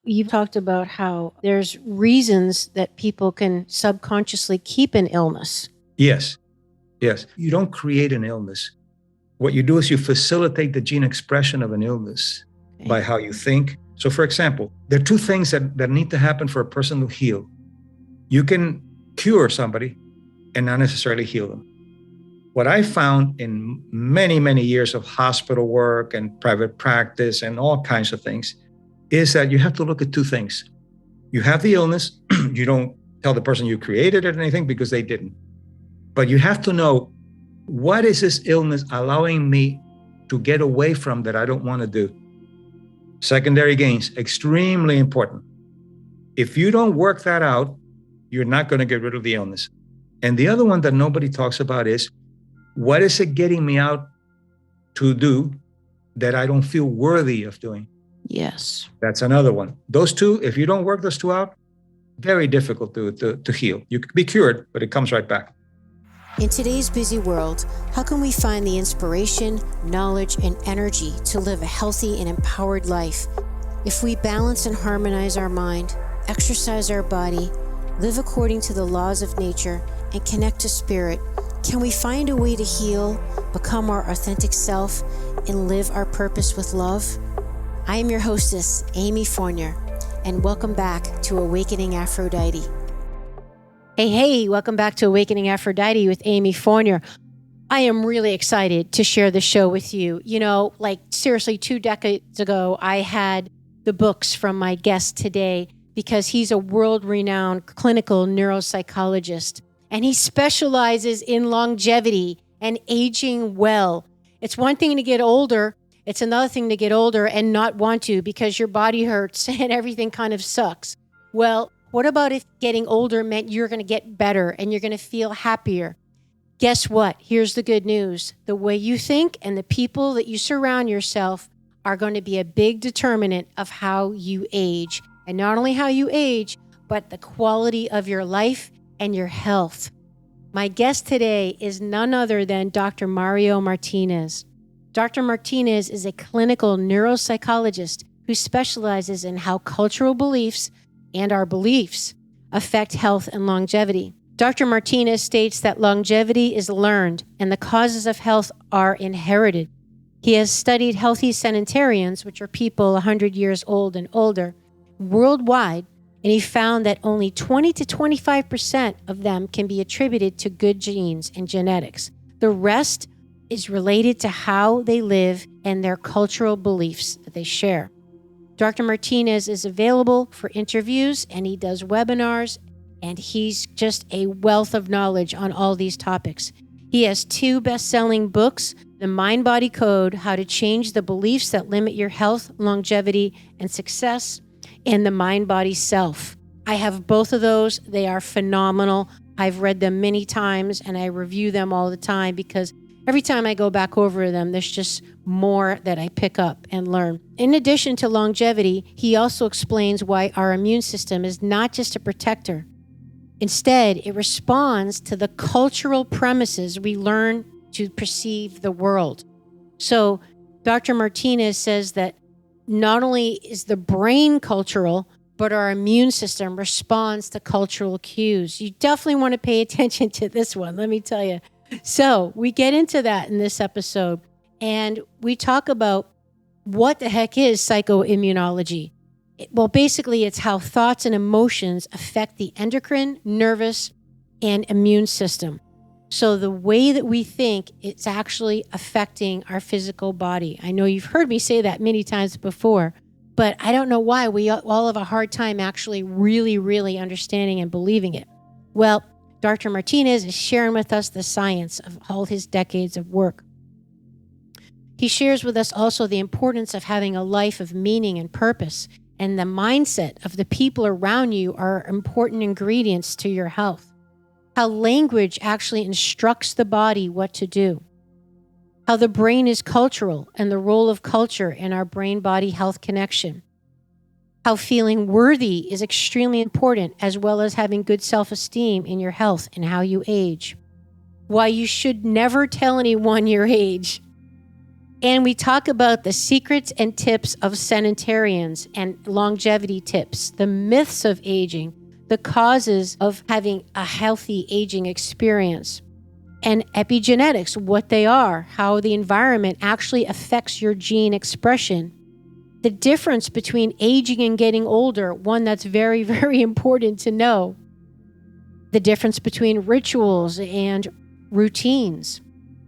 You've talked about how there's reasons that people can subconsciously keep an illness. Yes. You don't create an illness. What you do is you facilitate the gene expression of an illness by how you think. So, for example, there are two things that need to happen for a person to heal. You can cure somebody and not necessarily heal them. What I found in many, many years of hospital work and private practice and all kinds of things is that you have to look at two things. You have the illness. You don't tell the person you created it or anything because they didn't. But you have to know, what is this illness allowing me to get away from that I don't want to do? Secondary gains, extremely important. If you don't work that out, you're not going to get rid of the illness. And the other one that nobody talks about is, what is it getting me out to do that I don't feel worthy of doing? Yes. That's another one. Those two, if you don't work those two out, very difficult to heal. You can be cured, but it comes right back. In today's busy world, how can we find the inspiration, knowledge, and energy to live a healthy and empowered life? If we balance and harmonize our mind, exercise our body, live according to the laws of nature, and connect to spirit, can we find a way to heal, become our authentic self, and live our purpose with love? I am your hostess, Amy Fournier, and welcome back to Awakening Aphrodite. Hey, welcome back to Awakening Aphrodite with Amy Fournier. I am really excited to share the show with you. You know, like seriously, 2 decades ago, I had the books from my guest today because he's a world-renowned clinical neuropsychologist, and he specializes in longevity and aging well. It's one thing to get older. It's another thing to get older and not want to because your body hurts and everything kind of sucks. Well, what about if getting older meant you're going to get better and you're going to feel happier? Guess what? Here's the good news. The way you think and the people that you surround yourself are going to be a big determinant of how you age. And not only how you age, but the quality of your life and your health. My guest today is none other than Dr. Mario Martinez. Dr. Martinez is a clinical neuropsychologist who specializes in how cultural beliefs and our beliefs affect health and longevity. Dr. Martinez states that longevity is learned and the causes of health are inherited. He has studied healthy centenarians, which are people 100 years old and older, worldwide, and he found that only 20 to 25% of them can be attributed to good genes and genetics. The rest is related to how they live and their cultural beliefs that they share. Dr. Martinez is available for interviews and he does webinars, and he's just a wealth of knowledge on all these topics. He has 2 best-selling books, The Mind-Body Code, How to Change the Beliefs That Limit Your Health, Longevity, and Success, and The Mind-Body Self. I have both of those. They are phenomenal. I've read them many times and I review them all the time because every time I go back over them, there's just more that I pick up and learn. In addition to longevity, he also explains why our immune system is not just a protector. Instead, it responds to the cultural premises we learn to perceive the world. So Dr. Martinez says that not only is the brain cultural, but our immune system responds to cultural cues. You definitely want to pay attention to this one, let me tell you. So we get into that in this episode, and we talk about what the heck is psychoimmunology. Well, basically, it's how thoughts and emotions affect the endocrine, nervous, and immune system. So the way that we think, it's actually affecting our physical body. I know you've heard me say that many times before, but I don't know why we all have a hard time actually really understanding and believing it. Well, Dr. Martinez is sharing with us the science of all his decades of work. He shares with us also the importance of having a life of meaning and purpose, and the mindset of the people around you are important ingredients to your health. How language actually instructs the body what to do. How the brain is cultural and the role of culture in our brain-body health connection. How feeling worthy is extremely important, as well as having good self-esteem in your health and how you age. Why you should never tell anyone your age. And we talk about the secrets and tips of centenarians and longevity tips, the myths of aging, the causes of having a healthy aging experience, and epigenetics, what they are, how the environment actually affects your gene expression, the difference between aging and getting older, one that's very, very important to know, the difference between rituals and routines,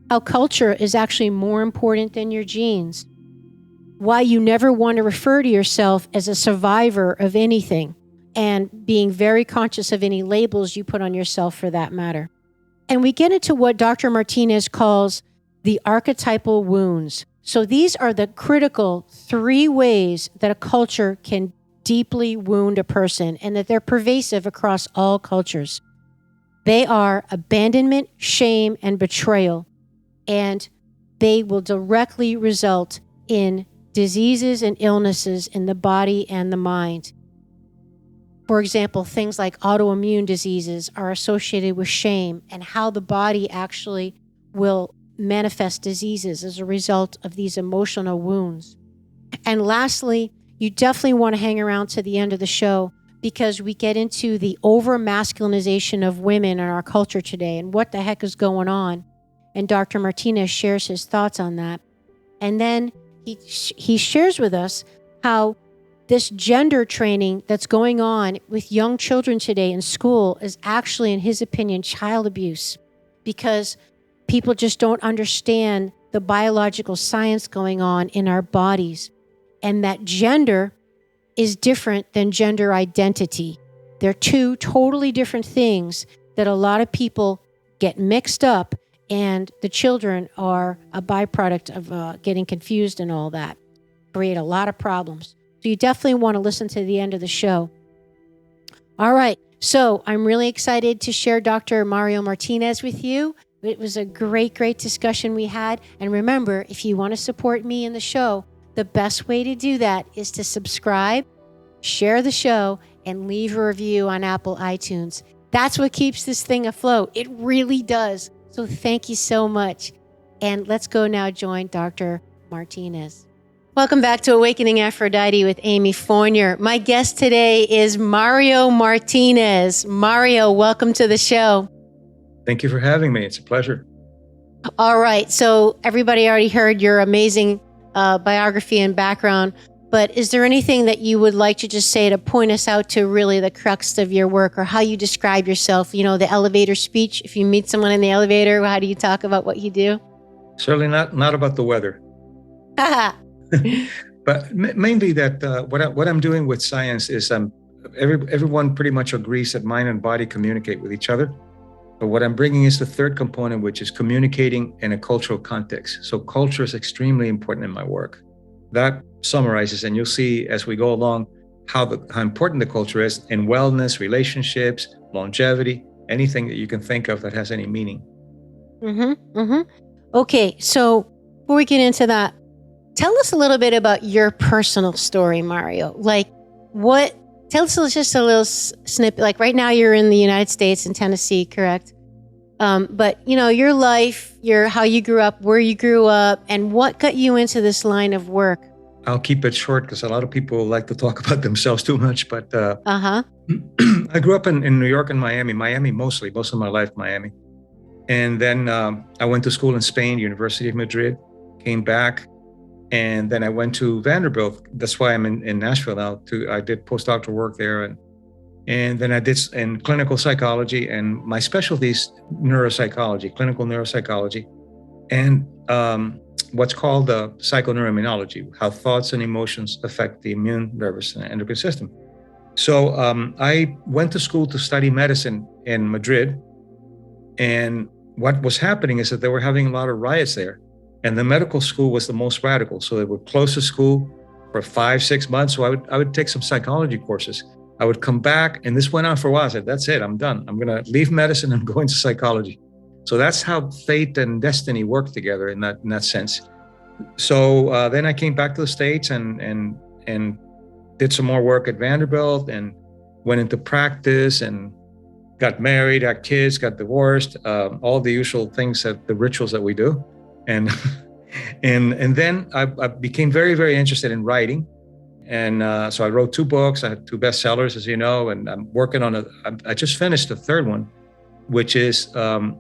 how culture is actually more important than your genes, why you never want to refer to yourself as a survivor of anything, and being very conscious of any labels you put on yourself for that matter. And we get into what Dr. Martinez calls the archetypal wounds. So these are the critical 3 ways that a culture can deeply wound a person, and that they're pervasive across all cultures. They are abandonment, shame, and betrayal. And they will directly result in diseases and illnesses in the body and the mind. For example, things like autoimmune diseases are associated with shame and how the body actually will manifest diseases as a result of these emotional wounds. And lastly, you definitely want to hang around to the end of the show, because we get into the over-masculinization of women in our culture today and what the heck is going on. And Dr. Martinez shares his thoughts on that. And then he shares with us how this gender training that's going on with young children today in school is actually, in his opinion, child abuse, because people just don't understand the biological science going on in our bodies, and that gender is different than gender identity. They're 2 totally different things that a lot of people get mixed up, and the children are a byproduct of getting confused and all that. Create a lot of problems. So you definitely want to listen to the end of the show. All right. So I'm really excited to share Dr. Mario Martinez with you. It was a great, great discussion we had. And remember, if you want to support me in the show, the best way to do that is to subscribe, share the show, and leave a review on Apple iTunes. That's what keeps this thing afloat. It really does. So thank you so much. And let's go now join Dr. Martinez. Welcome back to Awakening Aphrodite with Amy Fournier. My guest today is Mario Martinez. Mario, welcome to the show. Thank you for having me. It's a pleasure. All right. So everybody already heard your amazing biography and background, but is there anything that you would like to just say to point us out to really the crux of your work, or how you describe yourself? You know, the elevator speech. If you meet someone in the elevator, how do you talk about what you do? Certainly not about the weather. But mainly that what I'm doing with science is everyone pretty much agrees that mind and body communicate with each other. But what I'm bringing is the 3rd component, which is communicating in a cultural context. So culture is extremely important in my work. That summarizes, and you'll see as we go along how important the culture is in wellness, relationships, longevity, anything that you can think of that has any meaning. Okay, so before we get into that, tell us a little bit about your personal story, Mario. Tell us just a little snippet. Like right now you're in the United States, in Tennessee, correct? But you know, your life, how you grew up, where you grew up, and what got you into this line of work. I'll keep it short because a lot of people like to talk about themselves too much. But I grew up in New York and Miami mostly, most of my life, Miami. And then I went to school in Spain, University of Madrid, came back. And then I went to Vanderbilt. That's why I'm in Nashville now. I did postdoctoral work there. And then I did in clinical psychology, and my specialty is neuropsychology, clinical neuropsychology, and what's called psychoneuroimmunology, how thoughts and emotions affect the immune, nervous, and endocrine system. So I went to school to study medicine in Madrid. And what was happening is that they were having a lot of riots there. And the medical school was the most radical. So they would close the school for 5-6 months. So I would take some psychology courses. I would come back, and this went on for a while. I said, that's it, I'm done. I'm going to leave medicine and go into psychology. So that's how fate and destiny work together in that sense. So then I came back to the States and did some more work at Vanderbilt and went into practice and got married, had kids, got divorced, all the usual things, the rituals that we do. And And then I became very, very interested in writing. And so I wrote 2 books. I had 2 bestsellers, as you know, and I'm working on I just finished the 3rd one, which is,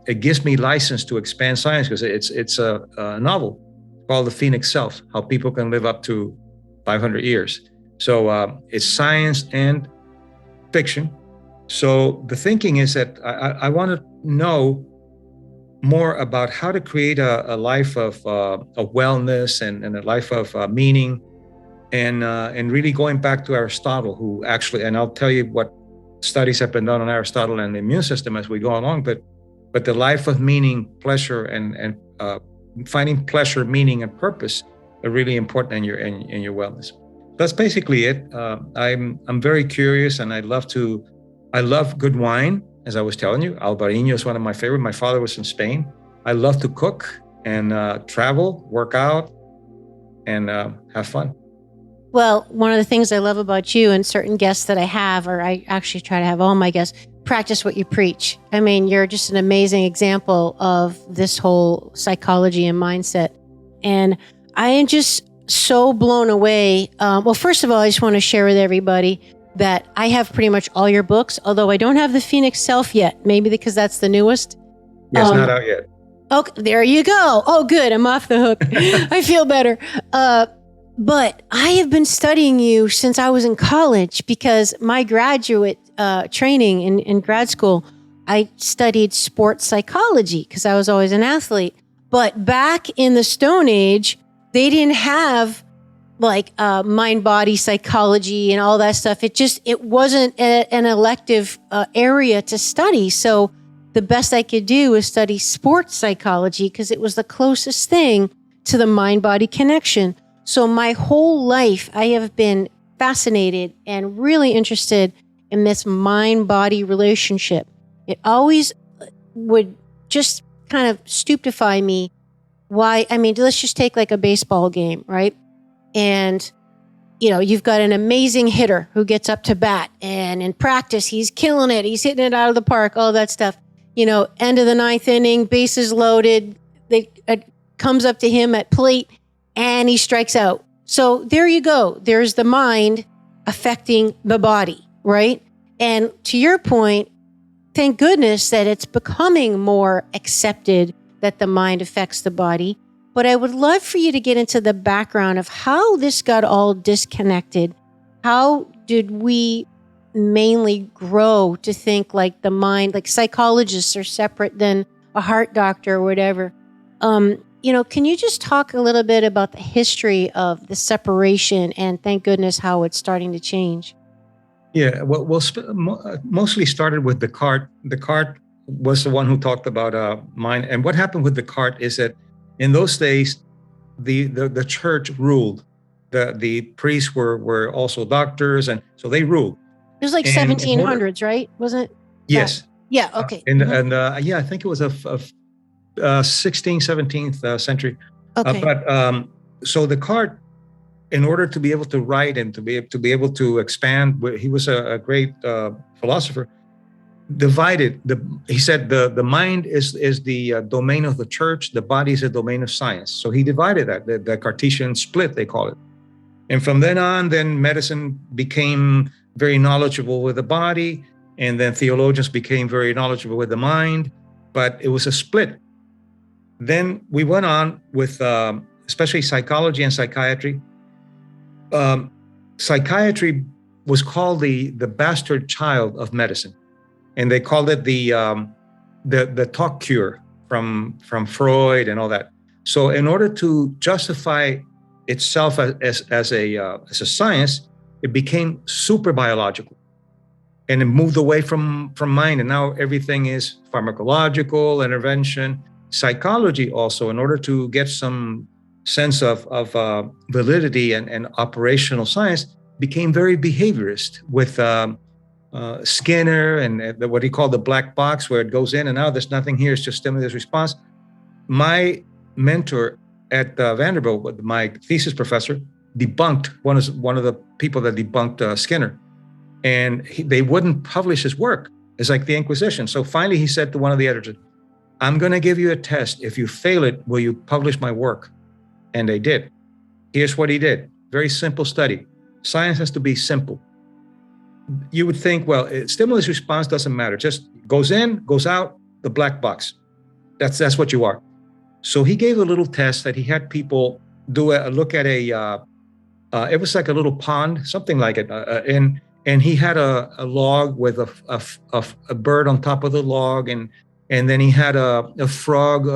it gives me license to expand science because it's a novel called The Phoenix Self, How People Can Live Up to 500 Years. So it's science and fiction. So the thinking is that I want to know more about how to create a life of wellness and a life of meaning, and really going back to Aristotle, who actually, and I'll tell you what studies have been done on Aristotle and the immune system as we go along, but the life of meaning, pleasure, and finding pleasure, meaning, and purpose are really important in your wellness. That's basically it. I'm very curious, and I love good wine, as I was telling you. Albarino is one of my favorite. My father was from Spain. I love to cook and travel, work out, and have fun. Well, one of the things I love about you and certain guests that I have, or I actually try to have all my guests, practice what you preach. I mean, you're just an amazing example of this whole psychology and mindset. And I am just so blown away. Well, first of all, I just want to share with everybody that I have pretty much all your books, although I don't have The Phoenix Self yet, maybe because that's the newest. Yes, not out yet. Okay, there you go. Oh, good. I'm off the hook. I feel better. But I have been studying you since I was in college, because my graduate training in grad school, I studied sports psychology because I was always an athlete. But back in the Stone Age, they didn't have like mind-body psychology and all that stuff. It wasn't an elective area to study. So the best I could do was study sports psychology because it was the closest thing to the mind-body connection. So my whole life, I have been fascinated and really interested in this mind-body relationship. It always would just kind of stupefy me. Why? I mean, let's just take like a baseball game, right? And, you've got an amazing hitter who gets up to bat, and in practice, he's killing it. He's hitting it out of the park, all that stuff. End of the 9th inning, bases loaded. It comes up to him at plate, and he strikes out. So there you go. There's the mind affecting the body, right? And to your point, thank goodness that it's becoming more accepted that the mind affects the body. But I would love for you to get into the background of how this got all disconnected. How did we mainly grow to think like the mind, like psychologists are separate than a heart doctor or whatever? Can you just talk a little bit about the history of the separation and thank goodness how it's starting to change? Yeah, well, mostly started with Descartes. Descartes was the one who talked about mind. And what happened with Descartes is that in those days, the church ruled. The priests were also doctors, and so they ruled. It was like 1700s, right? Wasn't it? Yes. Yeah. Okay. I think it was a 16th, 17th century. Okay. So Descartes, in order to be able to write and to be able to expand, he was a great philosopher. He said the mind is the domain of the church, the body is a domain of science. So he divided that, the Cartesian split, they call it. And from then on, medicine became very knowledgeable with the body, and then theologians became very knowledgeable with the mind, but it was a split. Then we went on with especially psychology and psychiatry. Psychiatry was called the bastard child of medicine. And they called it the talk cure from Freud and all that. So in order to justify itself as a science, it became super biological, and it moved away from mind. And now everything is pharmacological intervention. Psychology also, in order to get some sense of validity and operational science, became very behaviorist with Skinner and what he called the black box, where it goes in and out. There's nothing here. It's just stimulus response. My mentor at Vanderbilt, my thesis professor, debunked one of the people that debunked Skinner, and they wouldn't publish his work. It's like the Inquisition. So finally, he said to one of the editors, "I'm going to give you a test. If you fail it, will you publish my work?" And they did. Here's what he did. Very simple study. Science has to be simple. You would think, well, stimulus response doesn't matter. Just goes in, goes out, the black box. That's what you are. So he gave a little test that he had people do look at it was like a little pond, something like it. And he had a log with a bird on top of the log. And then he had a frog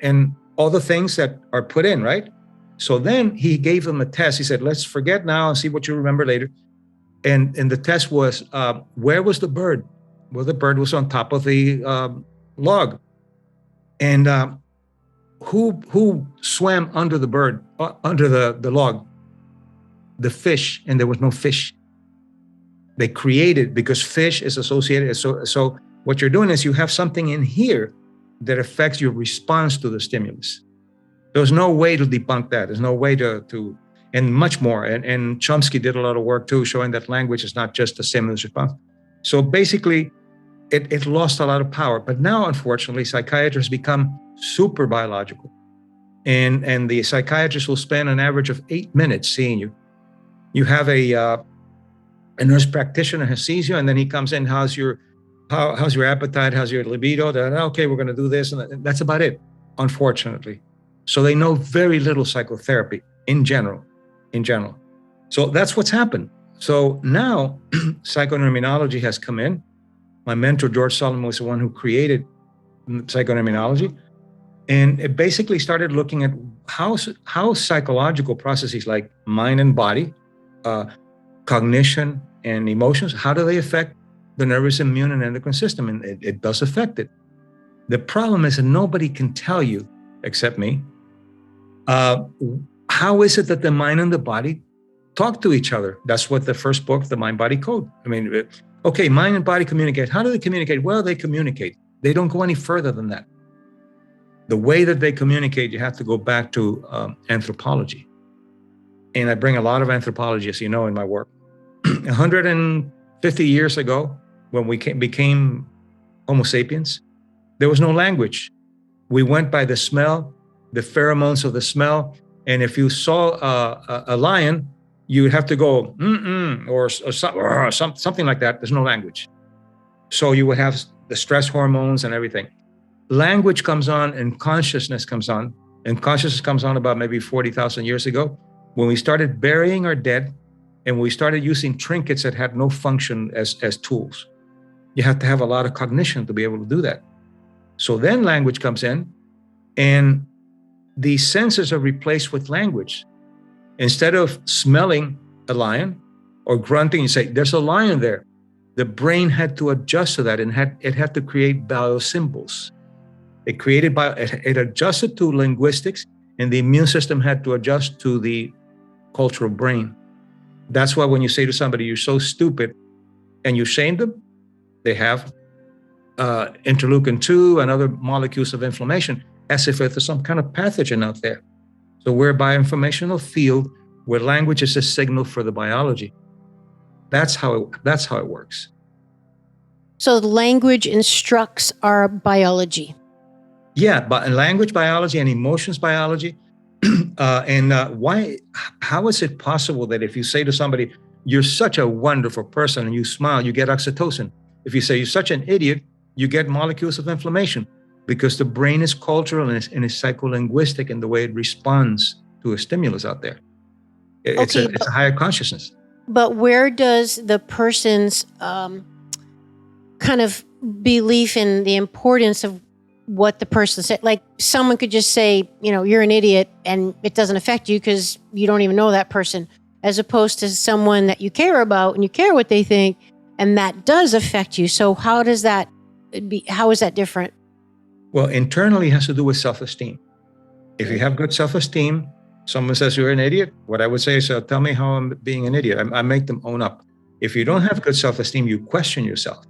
and all the things that are put in, right? So then he gave them a test. He said, let's forget now and see what you remember later. And the test was, where was the bird? Well, the bird was on top of the log. And who swam under the bird, under the log? The fish, and there was no fish. They created, because fish is associated. So what you're doing is you have something in here that affects your response to the stimulus. There's no way to debunk that. There's no way to and much more. And Chomsky did a lot of work too, showing that language is not just a stimulus response. So basically, it lost a lot of power. But now, unfortunately, psychiatrists become super biological. And the psychiatrist will spend an average of 8 minutes seeing you. You have a nurse practitioner who sees you, and then he comes in, how's your appetite, how's your libido? Okay, we're going to do this. And that's about it, unfortunately. So they know very little psychotherapy in general. So that's what's happened. So now psychoneuroimmunology has come in. My mentor, George Solomon, was the one who created psychoneuroimmunology. And it basically started looking at how psychological processes like mind and body, cognition and emotions, how do they affect the nervous, immune, and endocrine system? And it does affect it. The problem is that nobody can tell you, except me, how is it that the mind and the body talk to each other? That's what the first book, The Mind-Body Code. I mean, okay, mind and body communicate. How do they communicate? Well, they communicate. They don't go any further than that. The way that they communicate, you have to go back to anthropology. And I bring a lot of anthropology, as you know, in my work. 150 years ago, when we became Homo sapiens, there was no language. We went by the smell, the pheromones of the smell. And if you saw a lion, you would have to go, or something like that. There's no language. So you would have the stress hormones and everything. Language comes on and consciousness comes on. And consciousness comes on about maybe 40,000 years ago, when we started burying our dead and we started using trinkets that had no function as tools. You have to have a lot of cognition to be able to do that. So then language comes in, and the senses are replaced with language. Instead of smelling a lion or grunting, you say, there's a lion there. The brain had to adjust to that, and it had to create biosymbols. It adjusted to linguistics, and the immune system had to adjust to the cultural brain. That's why when you say to somebody, you're so stupid, and you shame them, they have interleukin-2 and other molecules of inflammation, as if there's some kind of pathogen out there. So we're a bioinformational field where language is a signal for the biology. That's how it works. So language instructs our biology. Yeah, but language biology and emotions biology. How is it possible that if you say to somebody, you're such a wonderful person, and you smile, you get oxytocin? If you say you're such an idiot, you get molecules of inflammation, because the brain is cultural and it's psycholinguistic in the way it responds to a stimulus out there. It's a higher consciousness. But where does the person's kind of belief in the importance of what the person said, like someone could just say, you're an idiot, and it doesn't affect you because you don't even know that person, as opposed to someone that you care about and you care what they think, and that does affect you. So how is that different? Well, internally it has to do with self-esteem. If you have good self-esteem, someone says you're an idiot, what I would say is, tell me how I'm being an idiot. I make them own up. If you don't have good self-esteem, you question yourself.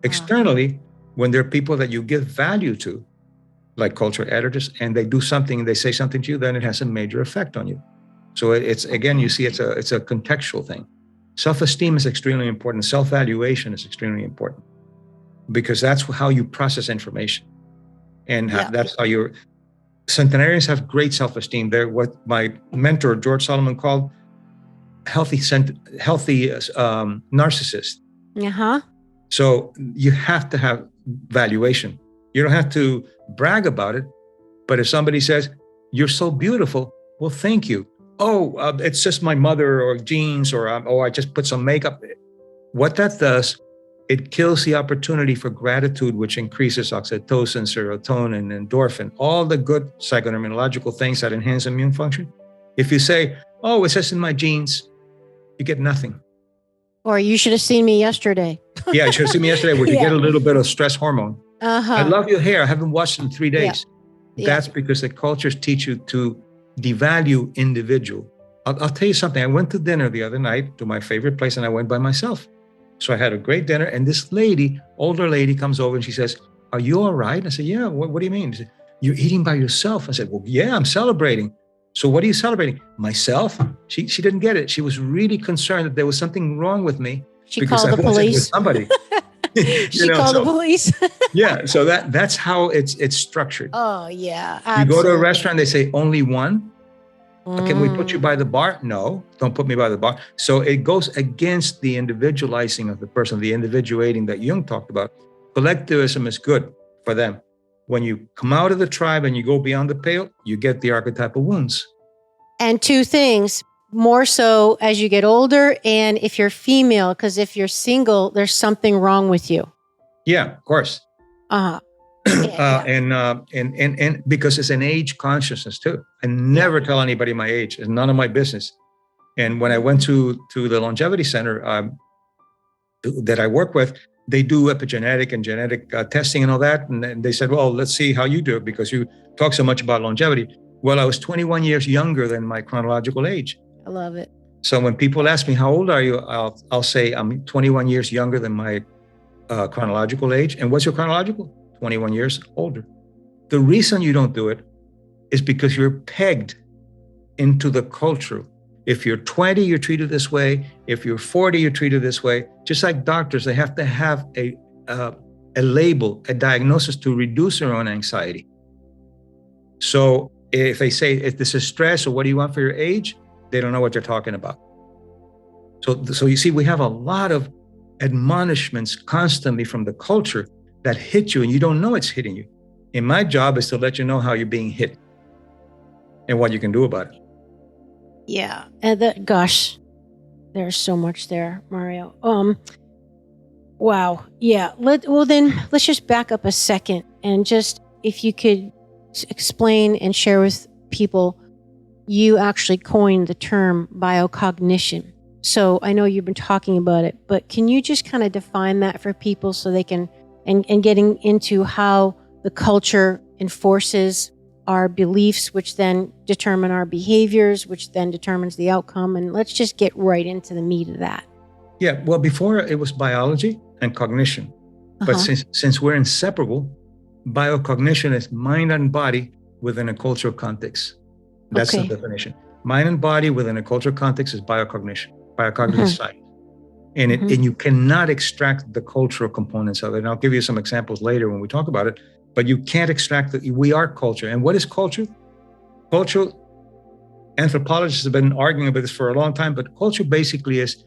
Externally, when there are people that you give value to, like cultural editors, and they do something and they say something to you, then it has a major effect on you. So it's, again, you see, it's a contextual thing. Self-esteem is extremely important. Self-valuation is extremely important, because that's how you process information. And that's how Centenarians have great self-esteem. They're what my mentor, George Solomon, called healthy narcissist. Uh-huh. So you have to have valuation. You don't have to brag about it. But if somebody says, you're so beautiful, well, thank you. Oh, it's just my mother or genes, or I just put some makeup. What that does, it kills the opportunity for gratitude, which increases oxytocin, serotonin, endorphin, all the good psychoneuroimmunological things that enhance immune function. If you say, oh, it's just in my genes, you get nothing. Or you should have seen me yesterday. Yeah, you should have seen me yesterday, where you get a little bit of stress hormone. Uh-huh. I love your hair. I haven't washed it in 3 days. Yeah. That's because the cultures teach you to devalue individual. I'll tell you something. I went to dinner the other night to my favorite place, and I went by myself. So I had a great dinner, and this lady, older lady, comes over and she says, are you all right? I said, yeah. What do you mean? She said, you're eating by yourself. I said, well, yeah, I'm celebrating. So what are you celebrating? Myself? She didn't get it. She was really concerned that there was something wrong with me. She called the police. With somebody. She called the police. Yeah. So that's how it's structured. Oh, yeah. Absolutely. You go to a restaurant, they say only one. Can we put you by the bar? No, don't put me by the bar. So it goes against the individualizing of the person, the individuating that Jung talked about. Collectivism is good for them. When you come out of the tribe and you go beyond the pale, you get the archetypal wounds. And two things, more so as you get older and if you're female, because if you're single, there's something wrong with you. Yeah, of course. Uh-huh. And because it's an age consciousness too. I never tell anybody my age. It's none of my business. And when I went to the longevity center that I work with, they do epigenetic and genetic testing and all that. And they said, well, let's see how you do it because you talk so much about longevity. Well, I was 21 years younger than my chronological age. I love it. So when people ask me, how old are you? I'll say I'm 21 years younger than my chronological age. And what's your chronological? 21 years older. The reason you don't do it is because you're pegged into the culture. If you're 20, you're treated this way. If you're 40, you're treated this way. Just like doctors, they have to have a label, a diagnosis to reduce their own anxiety. So if they say, if this is stress or what do you want for your age, they don't know what they're talking about. So you see, we have a lot of admonishments constantly from the culture that hit you and you don't know it's hitting you. And my job is to let you know how you're being hit and what you can do about it. Yeah. And gosh, there's so much there, Mario. Wow. Yeah. Let's just back up a second and just, if you could explain and share with people, you actually coined the term biocognition. So I know you've been talking about it, but can you just kind of define that for people so they can, and getting into how the culture enforces our beliefs, which then determine our behaviors, which then determines the outcome. And let's just get right into the meat of that. Yeah, well, before it was biology and cognition. But since we're inseparable, biocognition is mind and body within a cultural context. That's the definition. Mind and body within a cultural context is biocognition, biocognitive science. And and you cannot extract the cultural components of it. And I'll give you some examples later when we talk about it. But you can't extract it. We are culture. And what is culture? Cultural anthropologists have been arguing about this for a long time, but culture basically is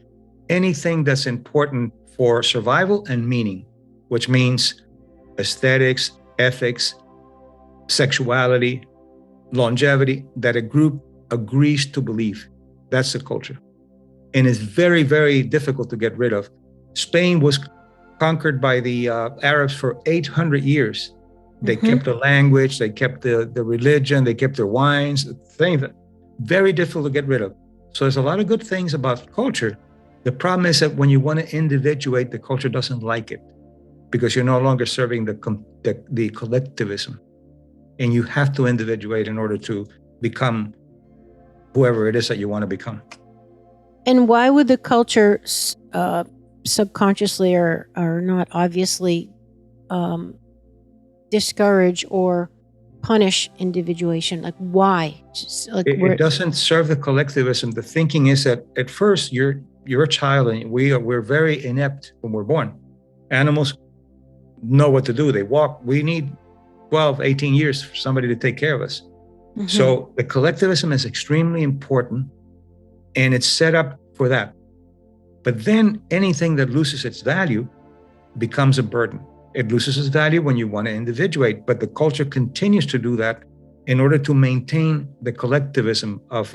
anything that's important for survival and meaning, which means aesthetics, ethics, sexuality, longevity, that a group agrees to believe. That's the culture. And it's very, very difficult to get rid of. Spain was conquered by the Arabs for 800 years. They kept the language, they kept the religion, they kept their wines, things that very difficult to get rid of. So there's a lot of good things about culture. The problem is that when you want to individuate, the culture doesn't like it because you're no longer serving the collectivism. And you have to individuate in order to become whoever it is that you want to become. And why would the culture subconsciously or not obviously discourage or punish individuation? Like why? It doesn't serve the collectivism. The thinking is that at first you're a child and we're very inept when we're born. Animals know what to do. They walk. We need 12, 18 years for somebody to take care of us. So the collectivism is extremely important, and it's set up for that. But then anything that loses its value becomes a burden. It loses its value when you want to individuate, but the culture continues to do that in order to maintain the collectivism of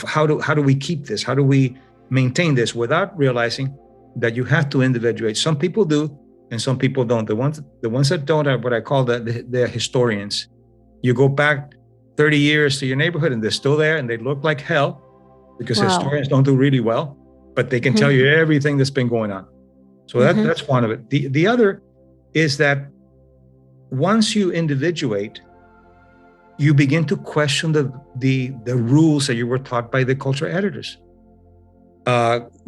how do we keep this? How do we maintain this without realizing that you have to individuate? Some people do, and some people don't. The ones that don't are what I call the historians. You go back 30 years to your neighborhood, and they're still there, and they look like hell, because historians don't do really well, but they can tell you everything that's been going on. So that's one of it. The other is that once you individuate, you begin to question the rules that you were taught by the culture editors.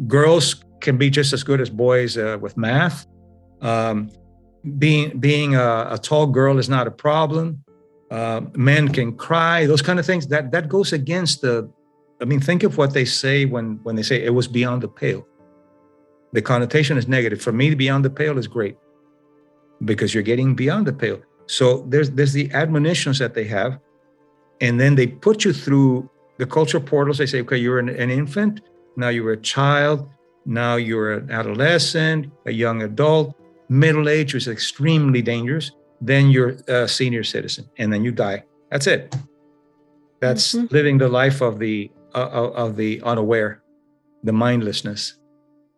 Girls can be just as good as boys with math. Being a tall girl is not a problem. Men can cry. Those kind of things. That goes against think of what they say when they say it was beyond the pale. The connotation is negative. For me, beyond the pale is great, because you're getting beyond the pale. So there's the admonitions that they have, and then they put you through the culture portals. They say, okay, you're an infant, now you're a child, now you're an adolescent, a young adult, middle age is extremely dangerous, then you're a senior citizen, and then you die. That's it. That's living the life of the unaware, the mindlessness.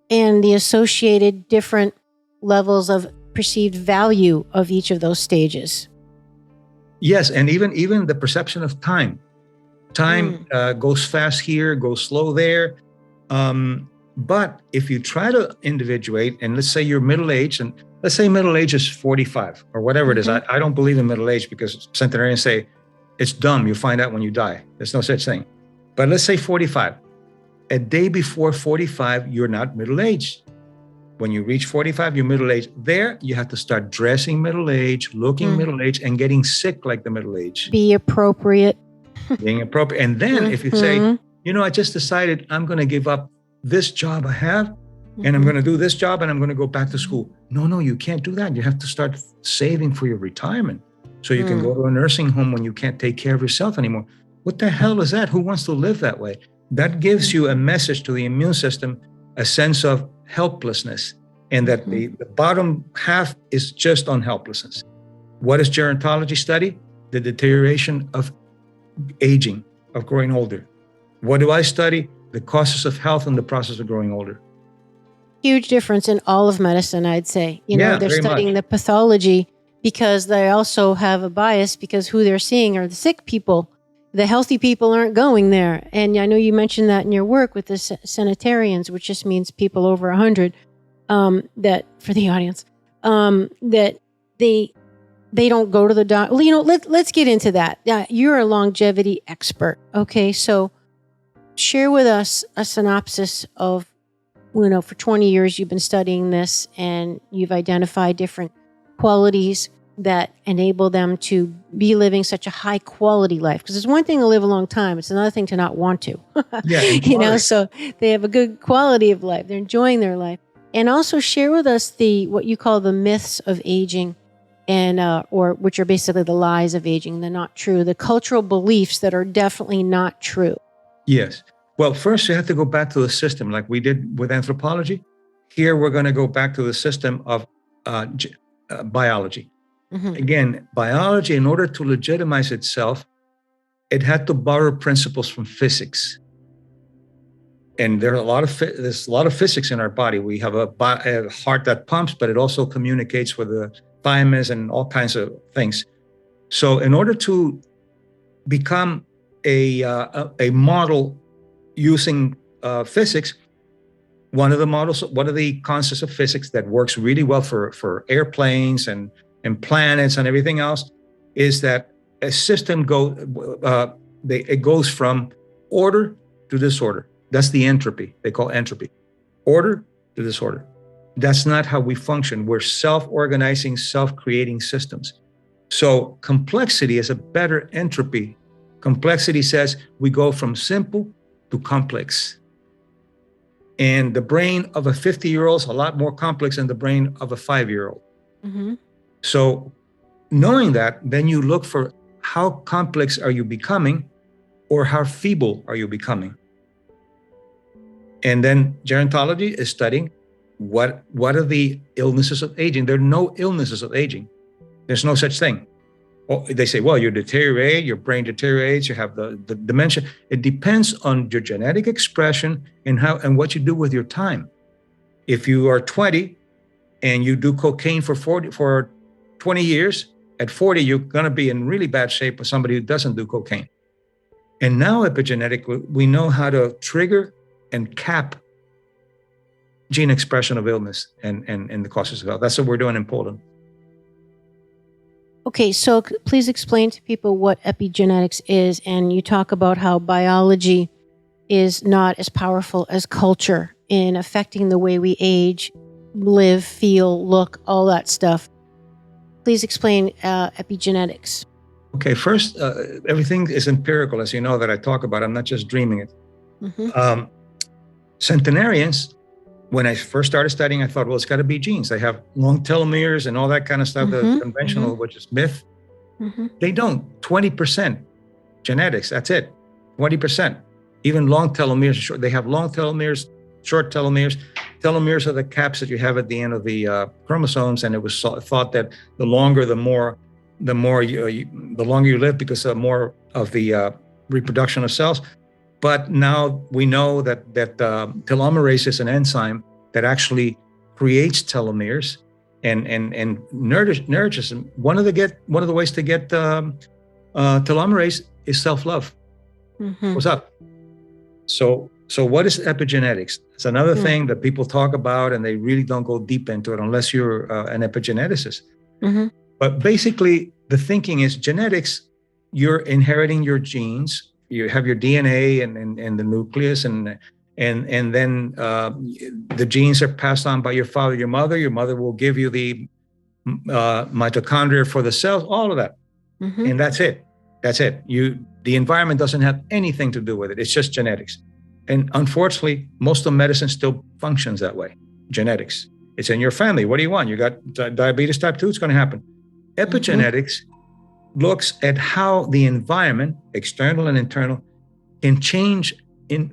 And the associated different levels of perceived value of each of those stages. Yes, and even the perception of time. Time goes fast here, goes slow there. But if you try to individuate, and let's say you're middle-aged, and let's say middle age is 45 or whatever it is. I don't believe in middle age, because centenarians say it's dumb. You find out when you die. There's no such thing. But let's say 45. A day before 45, you're not middle-aged. When you reach 45, you're middle-aged. There, you have to start dressing middle-aged, looking middle-aged, and getting sick like the middle-aged. Be appropriate. Being appropriate. And then if you say, I just decided I'm going to give up this job I have, and I'm going to do this job, and I'm going to go back to school. No, you can't do that. You have to start saving for your retirement so you can go to a nursing home when you can't take care of yourself anymore. What the hell is that? Who wants to live that way? That gives you a message to the immune system, a sense of helplessness, and that the bottom half is just on helplessness. What does gerontology study? The deterioration of aging, of growing older. What do I study? The causes of health in the process of growing older. Huge difference in all of medicine, I'd say. They're studying the pathology, because they also have a bias, because who they're seeing are the sick people. The healthy people aren't going there. And I know you mentioned that in your work with the Centenarians, which just means people over 100, that for the audience, that they don't go to the doctor. Let's get into that. You're a longevity expert. Okay, so share with us a synopsis of, for 20 years you've been studying this, and you've identified different qualities that enable them to be living such a high quality life. Because it's one thing to live a long time. It's another thing to not want to. So they have a good quality of life. They're enjoying their life. And also share with us what you call the myths of aging, and or which are basically the lies of aging, the not true, the cultural beliefs that are definitely not true. Yes. Well, first you have to go back to the system like we did with anthropology. Here we're going to go back to the system of biology. Again, biology, in order to legitimize itself, it had to borrow principles from physics. And there's a lot of physics in our body. We have a heart that pumps, but it also communicates with the thymus and all kinds of things. So in order to become a model using physics, one of the concepts of physics that works really well for airplanes and planets and everything else is that a system goes from order to disorder. That's the entropy. They call entropy. Order to disorder. That's not how we function. We're self-organizing, self-creating systems. So complexity is a better entropy. Complexity says we go from simple to complex. And the brain of a 50-year-old is a lot more complex than the brain of a 5-year-old. So knowing that, then you look for how complex are you becoming, or how feeble are you becoming? And then gerontology is studying what are the illnesses of aging. There are no illnesses of aging. There's no such thing. Well, they say, well, you deteriorate, your brain deteriorates, you have the dementia. It depends on your genetic expression and what you do with your time. If you are 20 and you do cocaine for 20 years, at 40, you're going to be in really bad shape with somebody who doesn't do cocaine. And now epigenetically, we know how to trigger and cap gene expression of illness and the causes of health. That's what we're doing in Poland. Okay, so please explain to people what epigenetics is, and you talk about how biology is not as powerful as culture in affecting the way we age, live, feel, look, all that stuff. Please explain epigenetics. Okay, first, everything is empirical, as you know, that I talk about. I'm not just dreaming it. Mm-hmm. Centenarians, when I first started studying, I thought, well, it's got to be genes. They have long telomeres and all that kind of stuff, the conventional, which is myth. They don't. 20% genetics, that's it. 20%. Even long telomeres, short. They have long telomeres, short telomeres. Telomeres are the caps that you have at the end of the chromosomes, and it was thought that the longer you live, because of more of the reproduction of cells. But now we know that telomerase is an enzyme that actually creates telomeres and nourishes them. One of the ways to get telomerase is self-love. What's up? So what is epigenetics? It's another thing that people talk about, and they really don't go deep into it unless you're an epigeneticist. But basically, the thinking is genetics. You're inheriting your genes. You have your DNA and the nucleus, and then the genes are passed on by your father, your mother. Your mother will give you the mitochondria for the cells, all of that, and that's it. That's it. The environment doesn't have anything to do with it. It's just genetics, and unfortunately, most of medicine still functions that way. Genetics. It's in your family. What do you want? You got diabetes type 2. It's going to happen. Epigenetics looks at how the environment, external and internal, can change in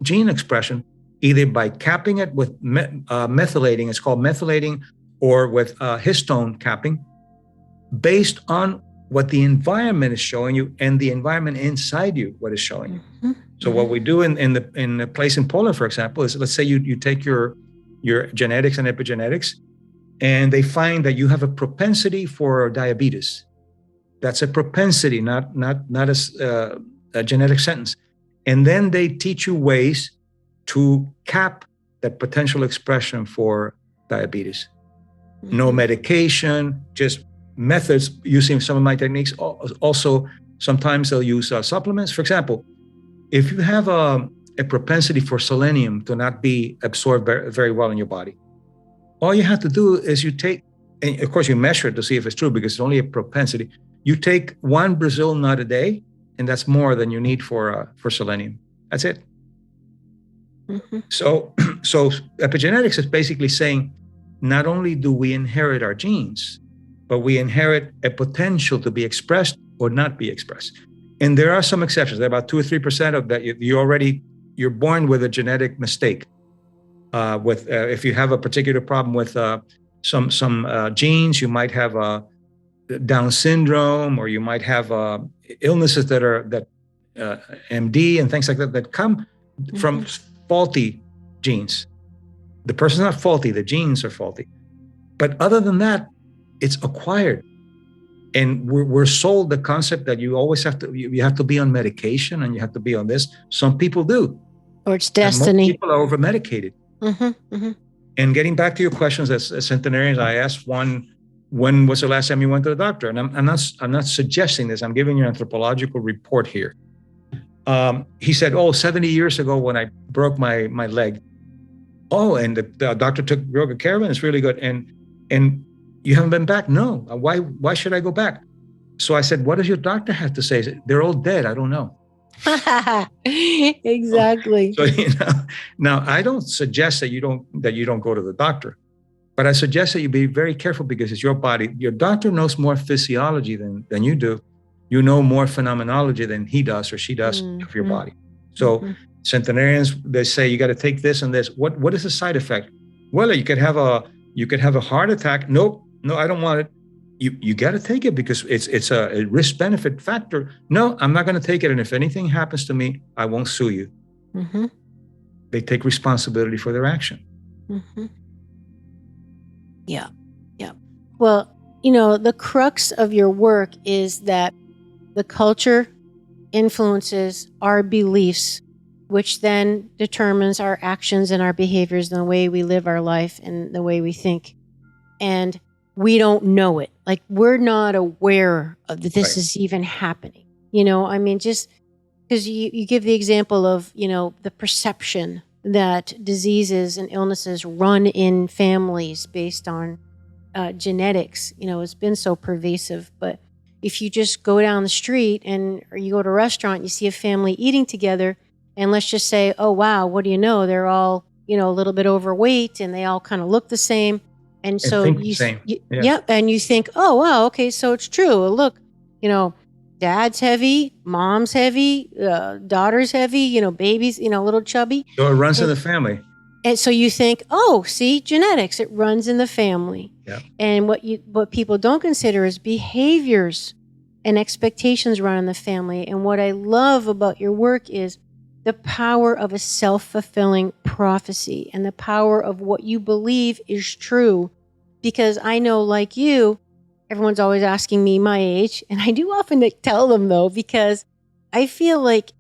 gene expression, either by capping it with methylating, it's called methylating, or with histone capping, based on what the environment is showing you and the environment inside you, what is showing you. So what we do in the place in Poland, for example, is, let's say you take your genetics and epigenetics, and they find that you have a propensity for diabetes. That's a propensity, not a genetic sentence. And then they teach you ways to cap that potential expression for diabetes. No medication, just methods using some of my techniques. Also, sometimes they'll use supplements. For example, if you have a propensity for selenium to not be absorbed very well in your body, all you have to do is you take, and of course you measure it to see if it's true, because it's only a propensity. You take 1 Brazil nut a day, and that's more than you need for selenium. That's it. So epigenetics is basically saying, not only do we inherit our genes, but we inherit a potential to be expressed or not be expressed. And there are some exceptions. There are about 2 or 3% of that. You're born with a genetic mistake. If you have a particular problem with some genes, you might have Down syndrome, or you might have illnesses that MD and things like that come from faulty genes. The person's not faulty, the genes are faulty. But other than that, it's acquired. And we're sold the concept that you always have to be on medication, and you have to be on this. Some people do. Or it's destiny. Most people are over-medicated. And getting back to your questions as centenarians, I asked one, when was the last time you went to the doctor? And I'm not suggesting this. I'm giving you an anthropological report here. He said, 70 years ago when I broke my leg. Oh, and the doctor took real good care of it. It's really good. And you haven't been back? No. Why should I go back? So I said, what does your doctor have to say? He said, they're all dead. I don't know. Exactly. So now I don't suggest that you don't go to the doctor. But I suggest that you be very careful because it's your body. Your doctor knows more physiology than you do. You know more phenomenology than he does or she does of your body. So centenarians, they say you got to take this and this. What is the side effect? Well, you could have a heart attack. Nope, no, I don't want it. You got to take it because it's a risk benefit factor. No, I'm not going to take it. And if anything happens to me, I won't sue you. They take responsibility for their action. Yeah. Well, the crux of your work is that the culture influences our beliefs, which then determines our actions and our behaviors and the way we live our life and the way we think. And we don't know it. Like, we're not aware of that this is even happening. Just because you give the example of, the perception that diseases and illnesses run in families based on genetics, it's been so pervasive. But if you just go down the street or you go to a restaurant, you see a family eating together, and let's just say, oh, wow, what do you know? They're all, a little bit overweight and they all kind of look the same. And so and you think, oh, wow, okay, so it's true. Look, dad's heavy, mom's heavy, daughter's heavy, baby's, a little chubby. So it runs in the family. And so you think, oh, see, genetics, it runs in the family. Yeah. And what people don't consider is behaviors and expectations run in the family. And what I love about your work is the power of a self-fulfilling prophecy and the power of what you believe is true. Because I know, like you, everyone's always asking me my age. And I do often tell them, though, because I feel like,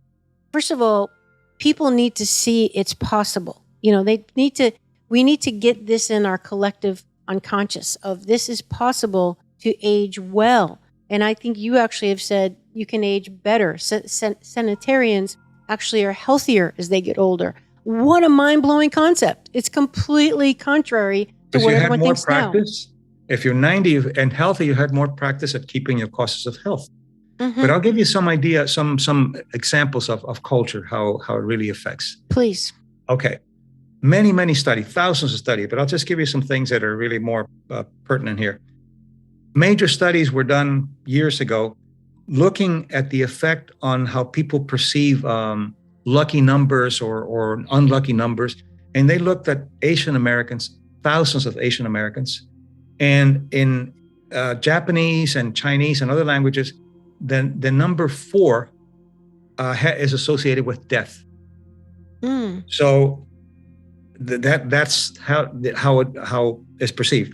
first of all, people need to see it's possible. We need to get this in our collective unconscious of this is possible to age well. And I think you actually have said you can age better. Centenarians actually are healthier as they get older. What a mind-blowing concept. It's completely contrary to what everyone thinks now. If you're 90 and healthy, you had more practice at keeping your causes of health. But I'll give you some examples of culture, how it really affects. Please. Okay. Many studies, thousands of studies, but I'll just give you some things that are really more pertinent here. Major studies were done years ago looking at the effect on how people perceive lucky numbers or unlucky numbers. And they looked at Asian Americans, thousands of Asian Americans. And in Japanese and Chinese and other languages, the number 4 is associated with death. So that's how it's perceived.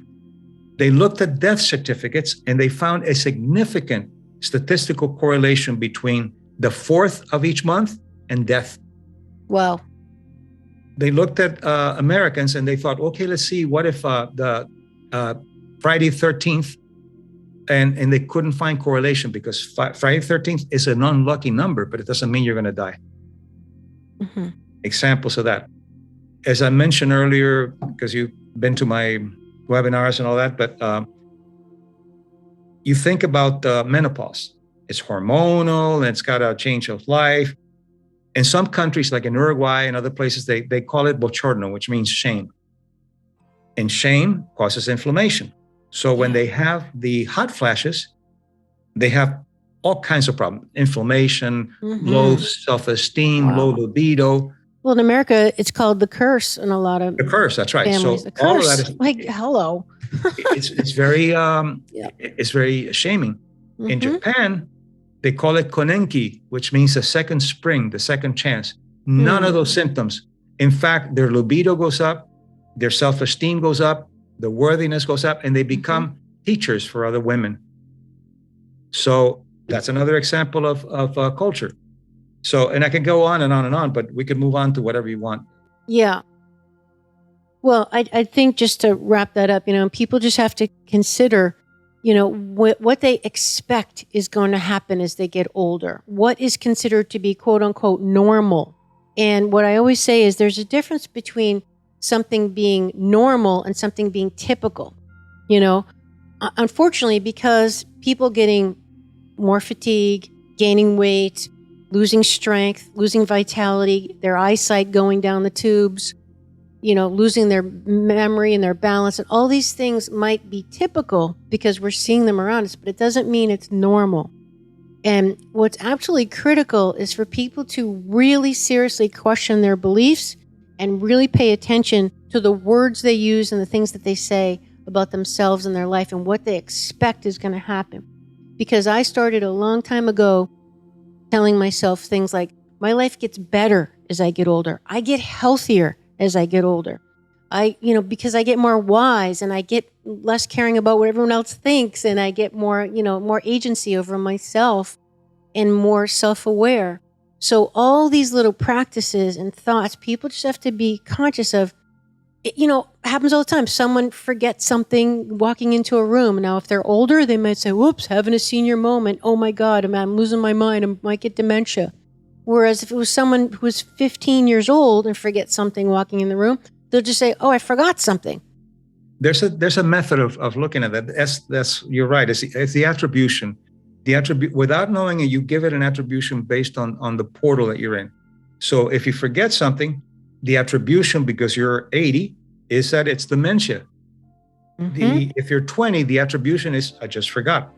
They looked at death certificates and they found a significant statistical correlation between the 4th of each month and death. Wow. They looked at Americans and they thought, okay, let's see, what if the Friday 13th, and they couldn't find correlation because Friday 13th is an unlucky number, but it doesn't mean you're going to die. Examples of that. As I mentioned earlier, because you've been to my webinars and all that, but you think about menopause. It's hormonal and it's got a change of life. In some countries, like in Uruguay and other places, they call it bochorno, which means shame. And shame causes inflammation. So when they have the hot flashes, they have all kinds of problems. Inflammation, low self-esteem, low libido. Well, in America, it's called the curse in a lot of the curse. That's right. Families. So the curse, all of that is like hello. it's very it's very shaming. In Japan, they call it konenki, which means the second spring, the second chance. None of those symptoms. In fact, their libido goes up, their self-esteem goes up, the worthiness goes up, and they become teachers for other women. So that's another example of culture. So, and I can go on and on and on, but we could move on to whatever you want. Yeah. Well, I think just to wrap that up, people just have to consider, what they expect is going to happen as they get older. What is considered to be quote unquote normal. And what I always say is there's a difference between something being normal and something being typical. Unfortunately, because people getting more fatigue, gaining weight, losing strength, losing vitality, their eyesight going down the tubes, losing their memory and their balance, and all these things might be typical because we're seeing them around us, but it doesn't mean it's normal. And what's absolutely critical is for people to really seriously question their beliefs and really pay attention to the words they use and the things that they say about themselves and their life and what they expect is going to happen. Because I started a long time ago telling myself things like, my life gets better as I get older. I get healthier as I get older. Because I get more wise and I get less caring about what everyone else thinks, and I get more agency over myself and more self-aware. So all these little practices and thoughts, people just have to be conscious of. It happens all the time. Someone forgets something walking into a room. Now, if they're older, they might say, whoops, having a senior moment. Oh my God, I'm losing my mind. I might get dementia. Whereas if it was someone who was 15 years old and forgets something walking in the room, they'll just say, oh, I forgot something. There's a method of looking at that. That's you're right. It's the attribution. Without knowing it, you give it an attribution based on the portal that you're in. So if you forget something, the attribution, because you're 80, is that it's dementia. Mm-hmm. If you're 20, the attribution is, I just forgot.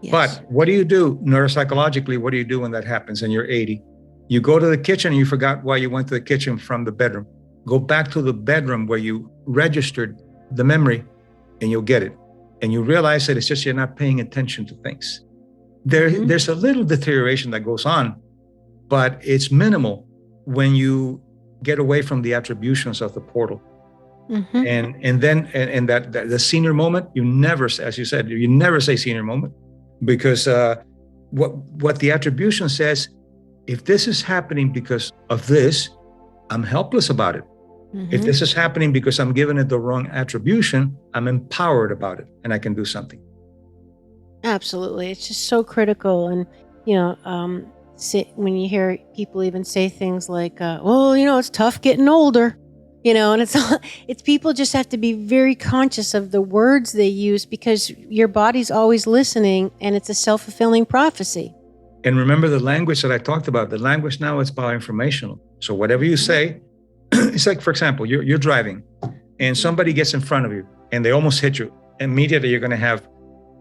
Yes. But what do you do neuropsychologically? What do you do when that happens and you're 80? You go to the kitchen and you forgot why you went to the kitchen from the bedroom. Go back to the bedroom where you registered the memory and you'll get it. And you realize that it's just you're not paying attention to things. There's a little deterioration that goes on, but it's minimal when you get away from the attributions of the portal. Mm-hmm. And then that the senior moment, you never, as you said, you never say senior moment, because what the attribution says, if this is happening because of this, I'm helpless about it. Mm-hmm. If this is happening because I'm giving it the wrong attribution, I'm empowered about it and I can do something. Absolutely. It's just so critical. And, when you hear people even say things like, it's tough getting older, and it's people just have to be very conscious of the words they use, because your body's always listening and it's a self-fulfilling prophecy. And remember the language that I talked about. The language now is bioinformational. So whatever you say, it's like, for example, you're driving and somebody gets in front of you and they almost hit you. Immediately you're going to have,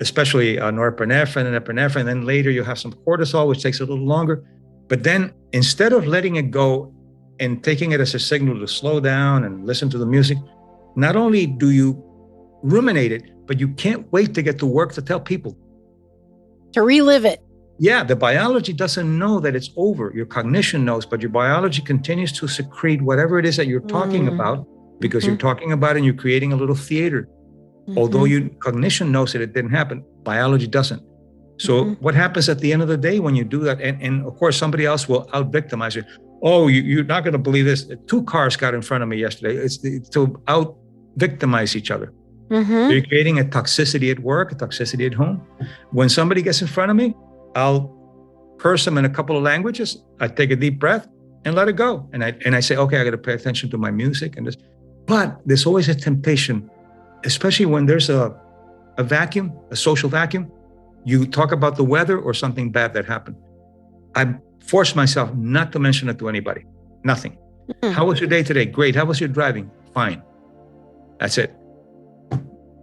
especially norepinephrine and epinephrine, and then later you have some cortisol, which takes a little longer. But then instead of letting it go and taking it as a signal to slow down and listen to the music, not only do you ruminate it, but you can't wait to get to work to tell people. To relive it. Yeah, the biology doesn't know that it's over. Your cognition knows, but your biology continues to secrete whatever it is that you're talking about, because you're talking about it and you're creating a little theater. Mm-hmm. Although your cognition knows that it didn't happen, biology doesn't. So what happens at the end of the day when you do that? And of course, somebody else will out-victimize you. Oh, you're not going to believe this. 2 cars got in front of me yesterday. It's to out-victimize each other. Mm-hmm. So you're creating a toxicity at work, a toxicity at home. When somebody gets in front of me, I'll curse them in a couple of languages. I take a deep breath and let it go. And I say, okay, I got to pay attention to my music and this. But there's always a temptation, especially when there's a vacuum, a social vacuum. You talk about the weather or something bad that happened. I force myself not to mention it to anybody. Nothing. Mm-hmm. How was your day today? Great. How was your driving? Fine. That's it.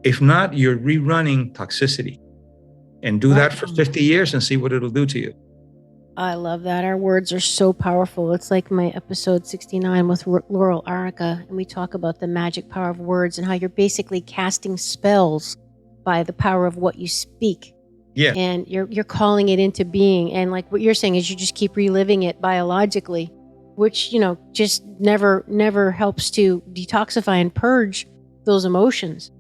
If not, you're rerunning toxicity. And do that for 50 years and see what it'll do to you. I love that. Our words are so powerful. It's like my episode 69 with Laurel, Airica, and we talk about the magic power of words and how you're basically casting spells by the power of what you speak. Yeah. And you're calling it into being. And like what you're saying is you just keep reliving it biologically, which, just never helps to detoxify and purge those emotions.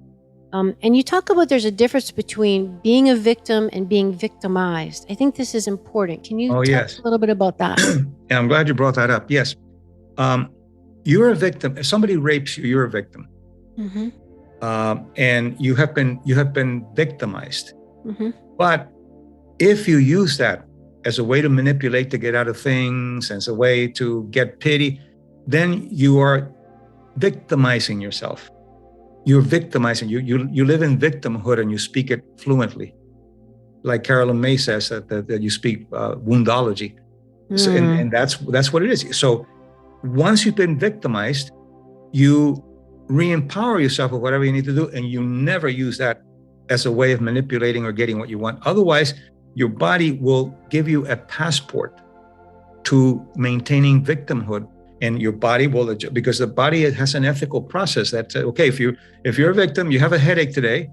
And you talk about there's a difference between being a victim and being victimized. I think this is important. Can you talk a little bit about that? Yeah, I'm glad you brought that up. Yes. You're a victim. If somebody rapes you, you're a victim. Mm-hmm. And you have been victimized. Mm-hmm. But if you use that as a way to manipulate to get out of things, as a way to get pity, then you are victimizing yourself. You're victimizing. You live in victimhood and you speak it fluently. Like Carolyn May says that you speak woundology. So, and that's what it is. So once you've been victimized, you re-empower yourself with whatever you need to do, and you never use that as a way of manipulating or getting what you want. Otherwise, your body will give you a passport to maintaining victimhood, and your body will adjust, because the body has an ethical process that says, okay, if you're a victim, you have a headache today,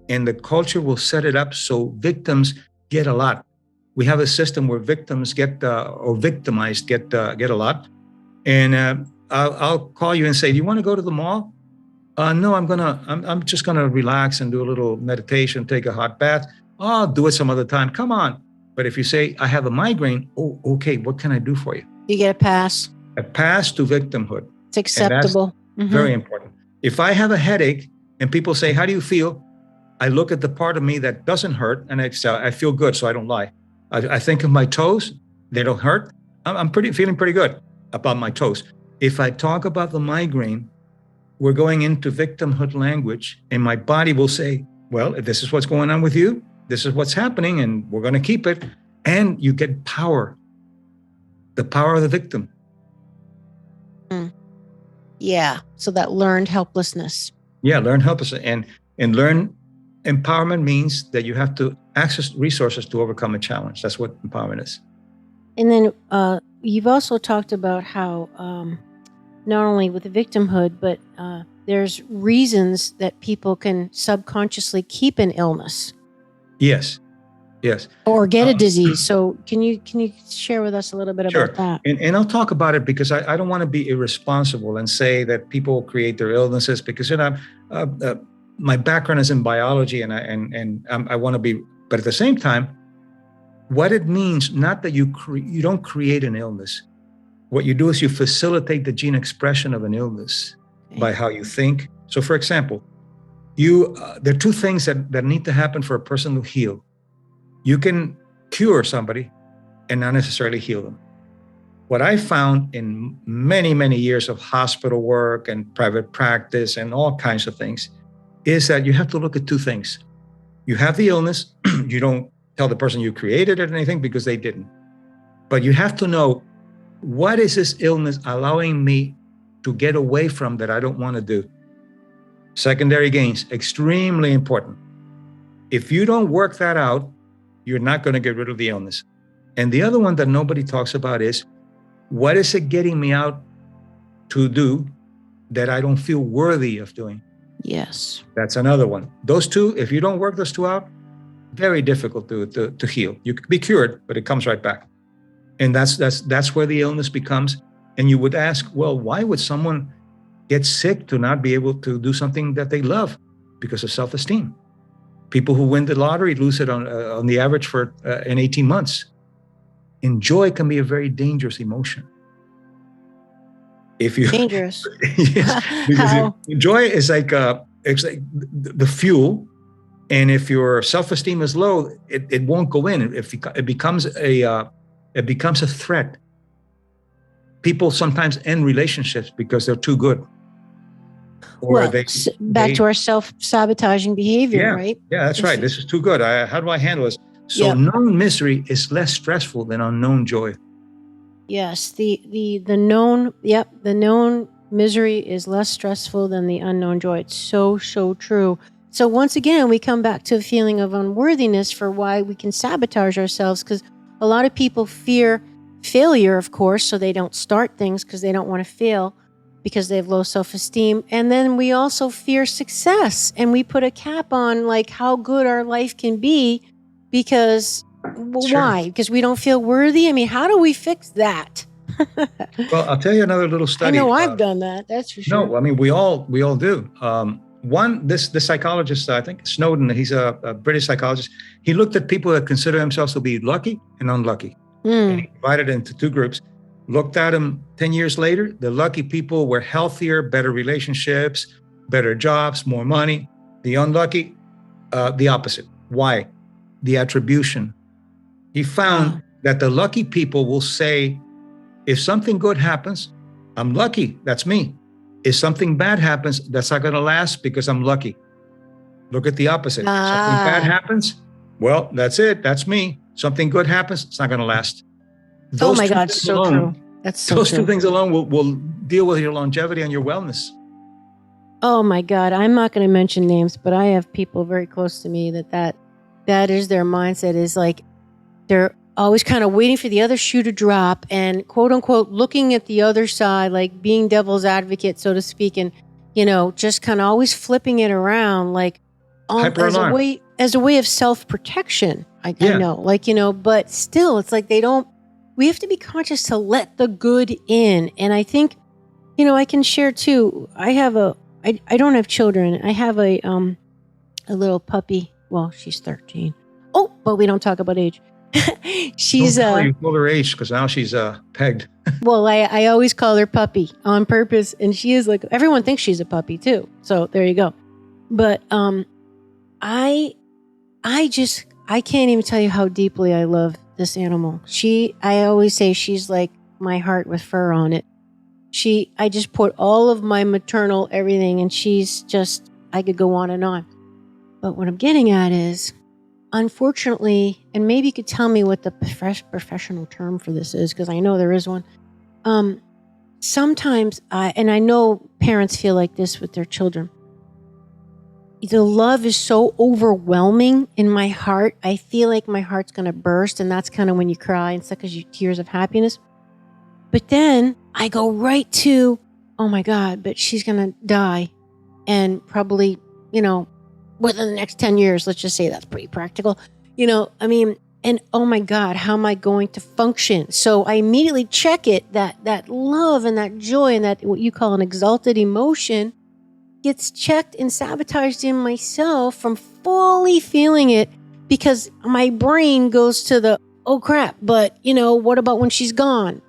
and the culture will set it up so victims get a lot. We have a system where victims get or victimized get a lot, and I'll call you and say, do you want to go to the mall? No, I'm just gonna relax and do a little meditation, take a hot bath. I'll do it some other time. Come on. But if you say, I have a migraine, oh, okay, what can I do for you? You get a pass. A pass to victimhood. It's acceptable. Very important. If I have a headache and people say, how do you feel? I look at the part of me that doesn't hurt, and I feel good, so I don't lie. I think of my toes, they don't hurt. I'm feeling pretty good about my toes. If I talk about the migraine, we're going into victimhood language, and my body will say, well, if this is what's going on with you, this is what's happening, and we're going to keep it. And you get power, the power of the victim. Yeah. So that learned helplessness. Yeah, learned helplessness. And learn empowerment means that you have to access resources to overcome a challenge. That's what empowerment is. And then you've also talked about how not only with the victimhood, but there's reasons that people can subconsciously keep an illness. Yes. Or get a disease. So can you share with us a little bit about that? And I'll talk about it because I don't want to be irresponsible and say that people create their illnesses, because my background is in biology, and I want to be, but at the same time, what it means, not that you don't create an illness. What you do is you facilitate the gene expression of an illness by how you think. So, for example, there are two things that need to happen for a person to heal. You can cure somebody and not necessarily heal them. What I found in many, many years of hospital work and private practice and all kinds of things is that you have to look at two things. You have the illness. You don't tell the person you created it or anything, because they didn't. But you have to know, what is this illness allowing me to get away from that I don't want to do? Secondary gains, extremely important. If you don't work that out, you're not going to get rid of the illness. And the other one that nobody talks about is, what is it getting me out to do that I don't feel worthy of doing? Yes. That's another one. Those two, if you don't work those two out, very difficult to heal. You could be cured, but it comes right back. And that's where the illness becomes. And you would ask, well, why would someone get sick to not be able to do something that they love? Because of self-esteem. People who win the lottery lose it on the average in 18 months. And joy can be a very dangerous emotion. Dangerous. Yes, because joy is it's like the fuel, and if your self-esteem is low, it won't go in. It becomes a threat. People sometimes end relationships because they're too good. Or back to our self-sabotaging behavior, right? Yeah, that's right. This is too good. How do I handle this? So known misery is less stressful than unknown joy. Yes, the known misery is less stressful than the unknown joy. It's so true. So once again, we come back to a feeling of unworthiness for why we can sabotage ourselves, because a lot of people fear failure, of course, so they don't start things because they don't want to fail, because they have low self-esteem. And then we also fear success, and we put a cap on like how good our life can be, because why? Because we don't feel worthy? I mean, how do we fix that? Well, I'll tell you another little study. I know I've done that. That's for sure. No, I mean, we all do. This psychologist, I think Snowden, he's a British psychologist. He looked at people that consider themselves to be lucky and unlucky. And he divided it into two groups. Looked at them 10 years later. The lucky people were healthier, better relationships, better jobs, more money. The unlucky, the opposite. Why? The attribution. He found that the lucky people will say, if something good happens, I'm lucky, that's me. If something bad happens, that's not going to last because I'm lucky. Look at the opposite. Something bad happens, well, that's it, that's me. Something good happens, it's not going to last. Oh my God, so true. That's so true. Those two things alone will deal with your longevity and your wellness. Oh my God. I'm not going to mention names, but I have people very close to me that is their mindset, is like they're always kind of waiting for the other shoe to drop and quote unquote looking at the other side, like being devil's advocate, so to speak, and just kind of always flipping it around, like as a way of self-protection. I know, but still, it's like we have to be conscious to let the good in. And I think, I can share too. I don't have children. I have a little puppy. Well, she's 13. Oh, but we don't talk about age. She's you told her age because now she's pegged. Well, I always call her puppy on purpose, and she is like, everyone thinks she's a puppy too. So there you go. But I can't even tell you how deeply I love this animal. I always say she's like my heart with fur on it. I just put all of my maternal everything, and she's just, I could go on and on. But what I'm getting at is, unfortunately, and maybe you could tell me what the professional term for this is, because I know there is one. Sometimes, and I know parents feel like this with their children, the love is so overwhelming in my heart. I feel like my heart's going to burst, and that's kind of when you cry and stuff, because you tears of happiness. But then I go right to, oh my God, but she's going to die. And probably, within the next 10 years, let's just say that's pretty practical. And oh my God, how am I going to function? So I immediately check it, that love and that joy and that what you call an exalted emotion gets checked and sabotaged in myself from fully feeling it, because my brain goes to the, oh crap, but what about when she's gone,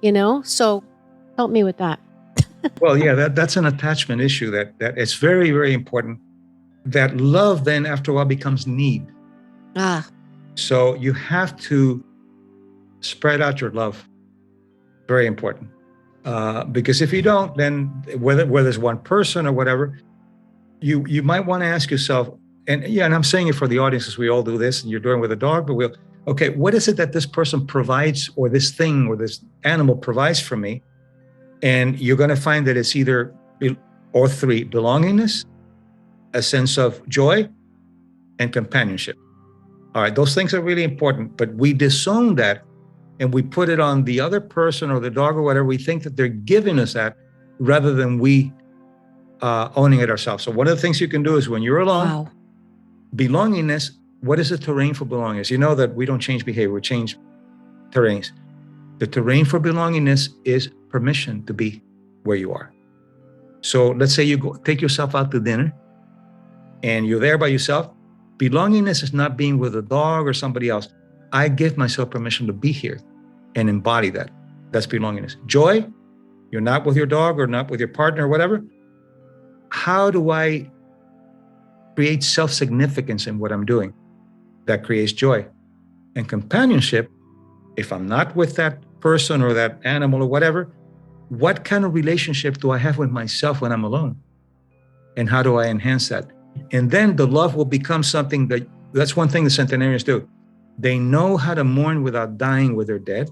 So help me with that. Well, yeah, that's an attachment issue that it's very, very important. That love then after a while becomes need. So you have to spread out your love. Very important. Because if you don't, then whether it's one person or whatever, you might want to ask yourself, and I'm saying it for the audience, as we all do this, and you're doing with a dog, but okay, what is it that this person provides, or this thing or this animal provides for me? And you're going to find that it's either or three: belongingness, a sense of joy, and companionship. All right, those things are really important, but we disown that and we put it on the other person or the dog or whatever. We think that they're giving us that rather than we owning it ourselves. So one of the things you can do is when you're alone, belongingness, what is the terrain for belongingness? You know that we don't change behavior, we change terrains. The terrain for belongingness is permission to be where you are. So let's say you go take yourself out to dinner and you're there by yourself. Belongingness is not being with a dog or somebody else. I give myself permission to be here and embody that. That's belongingness. Joy, you're not with your dog or not with your partner or whatever. How do I create self-significance in what I'm doing? That creates joy. And companionship, if I'm not with that person or that animal or whatever, what kind of relationship do I have with myself when I'm alone? And how do I enhance that? And then the love will become something that's one thing the centenarians do. They know how to mourn without dying with their dead.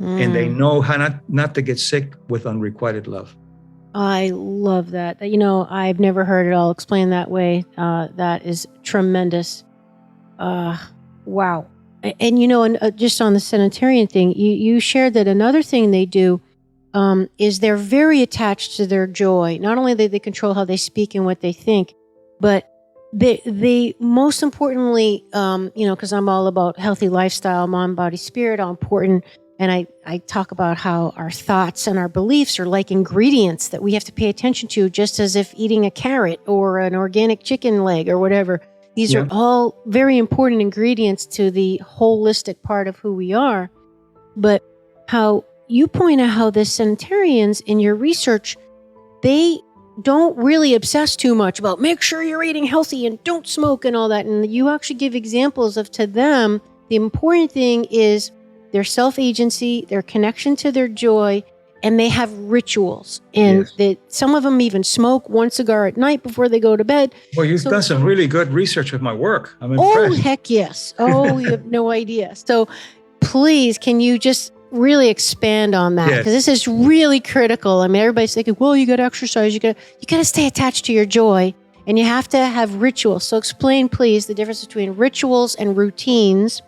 And they know how not to get sick with unrequited love. I love that. I've never heard it all explained that way. That is tremendous. Wow. And just on the Centenarian thing, you shared that another thing they do is they're very attached to their joy. Not only do they control how they speak and what they think, but they most importantly, because I'm all about healthy lifestyle, mind, body, spirit, how important. And I talk about how our thoughts and our beliefs are like ingredients that we have to pay attention to, just as if eating a carrot or an organic chicken leg or whatever. These are all very important ingredients to the holistic part of who we are. But how you point out how the Centenarians in your research, they don't really obsess too much about make sure you're eating healthy and don't smoke and all that. And you actually give examples of, to them, the important thing is their self-agency, their connection to their joy, and they have rituals. And some of them even smoke one cigar at night before they go to bed. Well, you've done some really good research with my work. I'm impressed. Oh, heck yes. Oh, you have no idea. So please, can you just really expand on that, because this is really critical. I mean, everybody's thinking, well, you got to exercise, you got to stay attached to your joy, and you have to have rituals. So explain, please, the difference between rituals and routines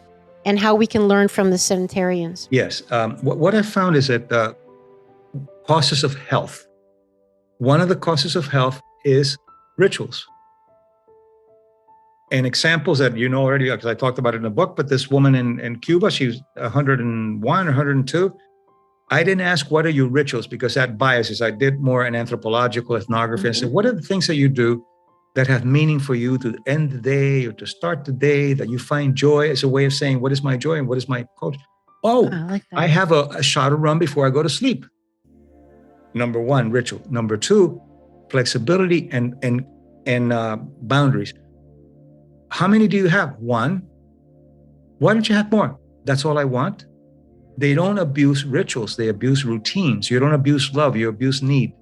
and how we can learn from the Centenarians. Yes. What I found is that causes of health. One of the causes of health is rituals. And examples that you know already, because I talked about it in the book, but this woman in Cuba, she was 101 or 102. I didn't ask, what are your rituals? Because that biases. I did more an anthropological ethnography. I said, what are the things that you do that have meaning for you to end the day or to start the day, that you find joy as a way of saying, what is my joy and what is my culture? Oh, I like that. I have a shot of rum before I go to sleep. Number one, ritual. Number two, flexibility and boundaries. How many do you have? One. Why don't you have more? That's all I want. They don't abuse rituals. They abuse routines. You don't abuse love. You abuse need.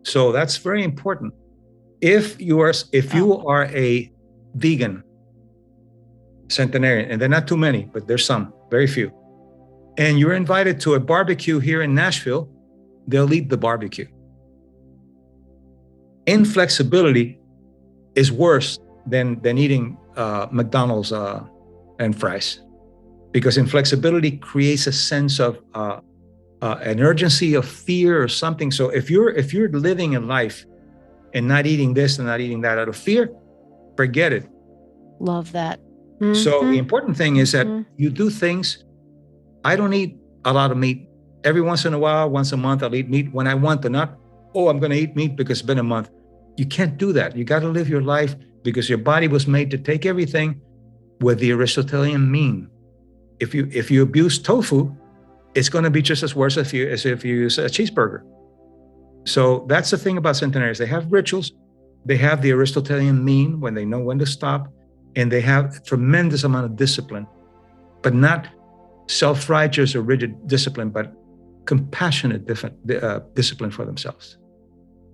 So that's very important. If you are a vegan centenarian, and they're not too many, but there's some, very few, and you're invited to a barbecue here in Nashville, they'll eat the barbecue. Inflexibility is worse than eating McDonald's and fries, because inflexibility creates a sense of an urgency of fear or something. So if you're living a life and not eating this and not eating that out of fear, forget it. Love that. So the important thing is that you do things. I don't eat a lot of meat. Every once in a while, once a month, I'll eat meat when I want to. Not, I'm going to eat meat because it's been a month. You can't do that. You got to live your life because your body was made to take everything with the Aristotelian mean. If you abuse tofu, it's going to be just as worse as if you use a cheeseburger. So that's the thing about centenarians. They have rituals. They have the Aristotelian mean when they know when to stop. And they have a tremendous amount of discipline, but not self-righteous or rigid discipline, but compassionate discipline for themselves.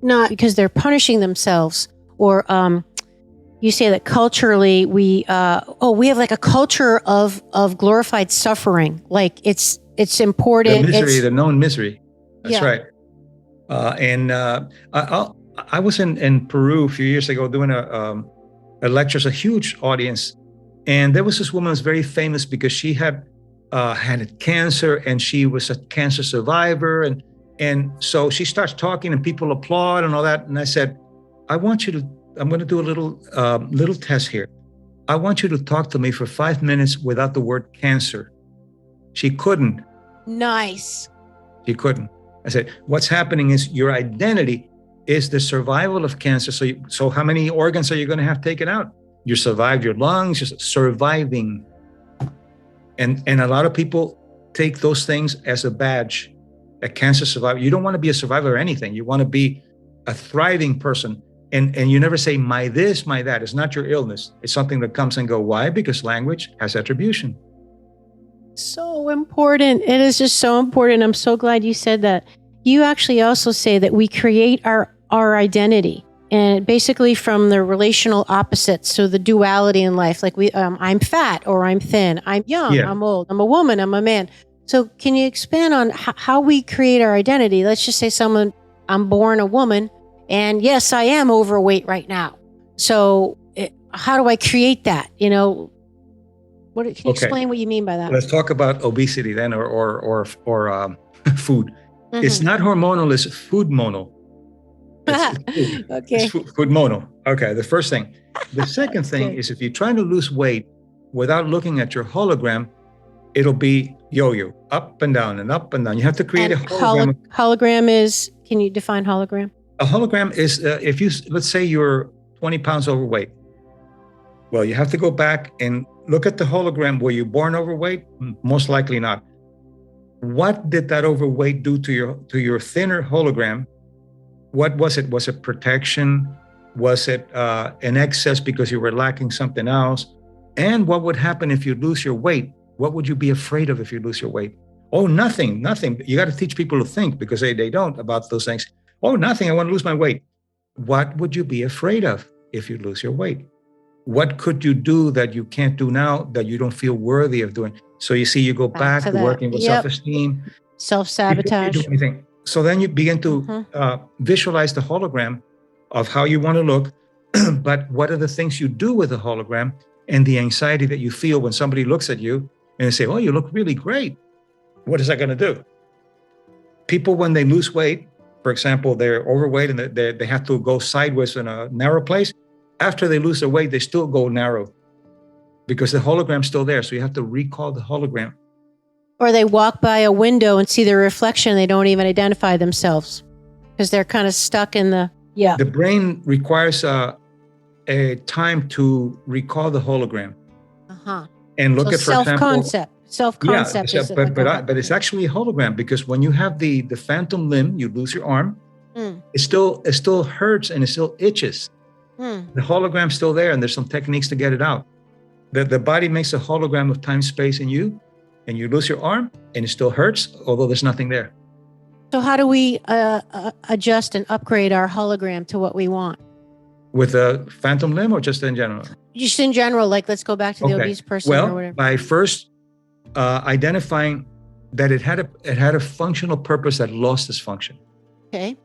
Not because they're punishing themselves, or you say that culturally we have like a culture of glorified suffering. Like it's important. The known misery. That's right. I was in Peru a few years ago doing a lecture, a huge audience, and there was this woman who was very famous because she had cancer and she was a cancer survivor, and so she starts talking and people applaud and all that. And I said, I'm going to do a little test here. I want you to talk to me for 5 minutes without the word cancer. She couldn't. Nice. She couldn't. I said, what's happening is your identity is the survival of cancer. So how many organs are you going to have taken out? You survived your lungs, just surviving. And a lot of people take those things as a badge, a cancer survivor. You don't want to be a survivor of anything. You want to be a thriving person. And you never say, my this, my that. It's not your illness. It's something that comes and go. Why? Because language has attribution. So important. It is just so important. I'm so glad you said that. You actually also say that we create our identity, and basically from the relational opposites. So the duality in life, like I'm fat or I'm thin, I'm young, I'm old, I'm a woman, I'm a man. So can you expand on how we create our identity? Let's just say I'm born a woman, and yes, I am overweight right now. So how do I create that? Can you explain what you mean by that? Let's talk about obesity then, or food. Mm-hmm. It's not hormonal, it's food monal. It's food. Okay. It's food monal. Okay, the first thing. The second thing is if you're trying to lose weight without looking at your hologram, it'll be yo-yo, up and down and up and down. You have to create a hologram. Hologram is, can you define hologram? A hologram is let's say you're 20 pounds overweight. Well, you have to go back and look at the hologram. Were you born overweight? Most likely not. What did that overweight do to your thinner hologram? What was it? Was it protection? Was it an excess because you were lacking something else? And what would happen if you lose your weight? What would you be afraid of if you lose your weight? Oh, nothing. You got to teach people to think, because they don't about those things. Oh, nothing. I want to lose my weight. What would you be afraid of if you lose your weight? What could you do that you can't do now that you don't feel worthy of doing? So you see, you go back to that. working with self-esteem. Self-sabotage. You do anything. So then you begin to visualize the hologram of how you want to look, but what are the things you do with the hologram and the anxiety that you feel when somebody looks at you and they say, oh, you look really great. What is that going to do? People, when they lose weight, for example, they're overweight and they have to go sideways in a narrow place. After they lose their weight, they still go narrow because the hologram's still there. So you have to recall the hologram. Or they walk by a window and see their reflection. They don't even identify themselves because they're kind of stuck in the, The brain requires a time to recall the hologram. And look at, for example, self-concept. But it's actually a hologram because when you have the phantom limb, you lose your arm. It still hurts and it still itches. The hologram's still there, and there's some techniques to get it out. The body makes a hologram of time, space, and you lose your arm, and it still hurts, although there's nothing there. So how do we adjust and upgrade our hologram to what we want? With a phantom limb or just in general? Just in general, like let's go back to the obese person or whatever. By first identifying that it had a functional purpose that lost its function. Okay.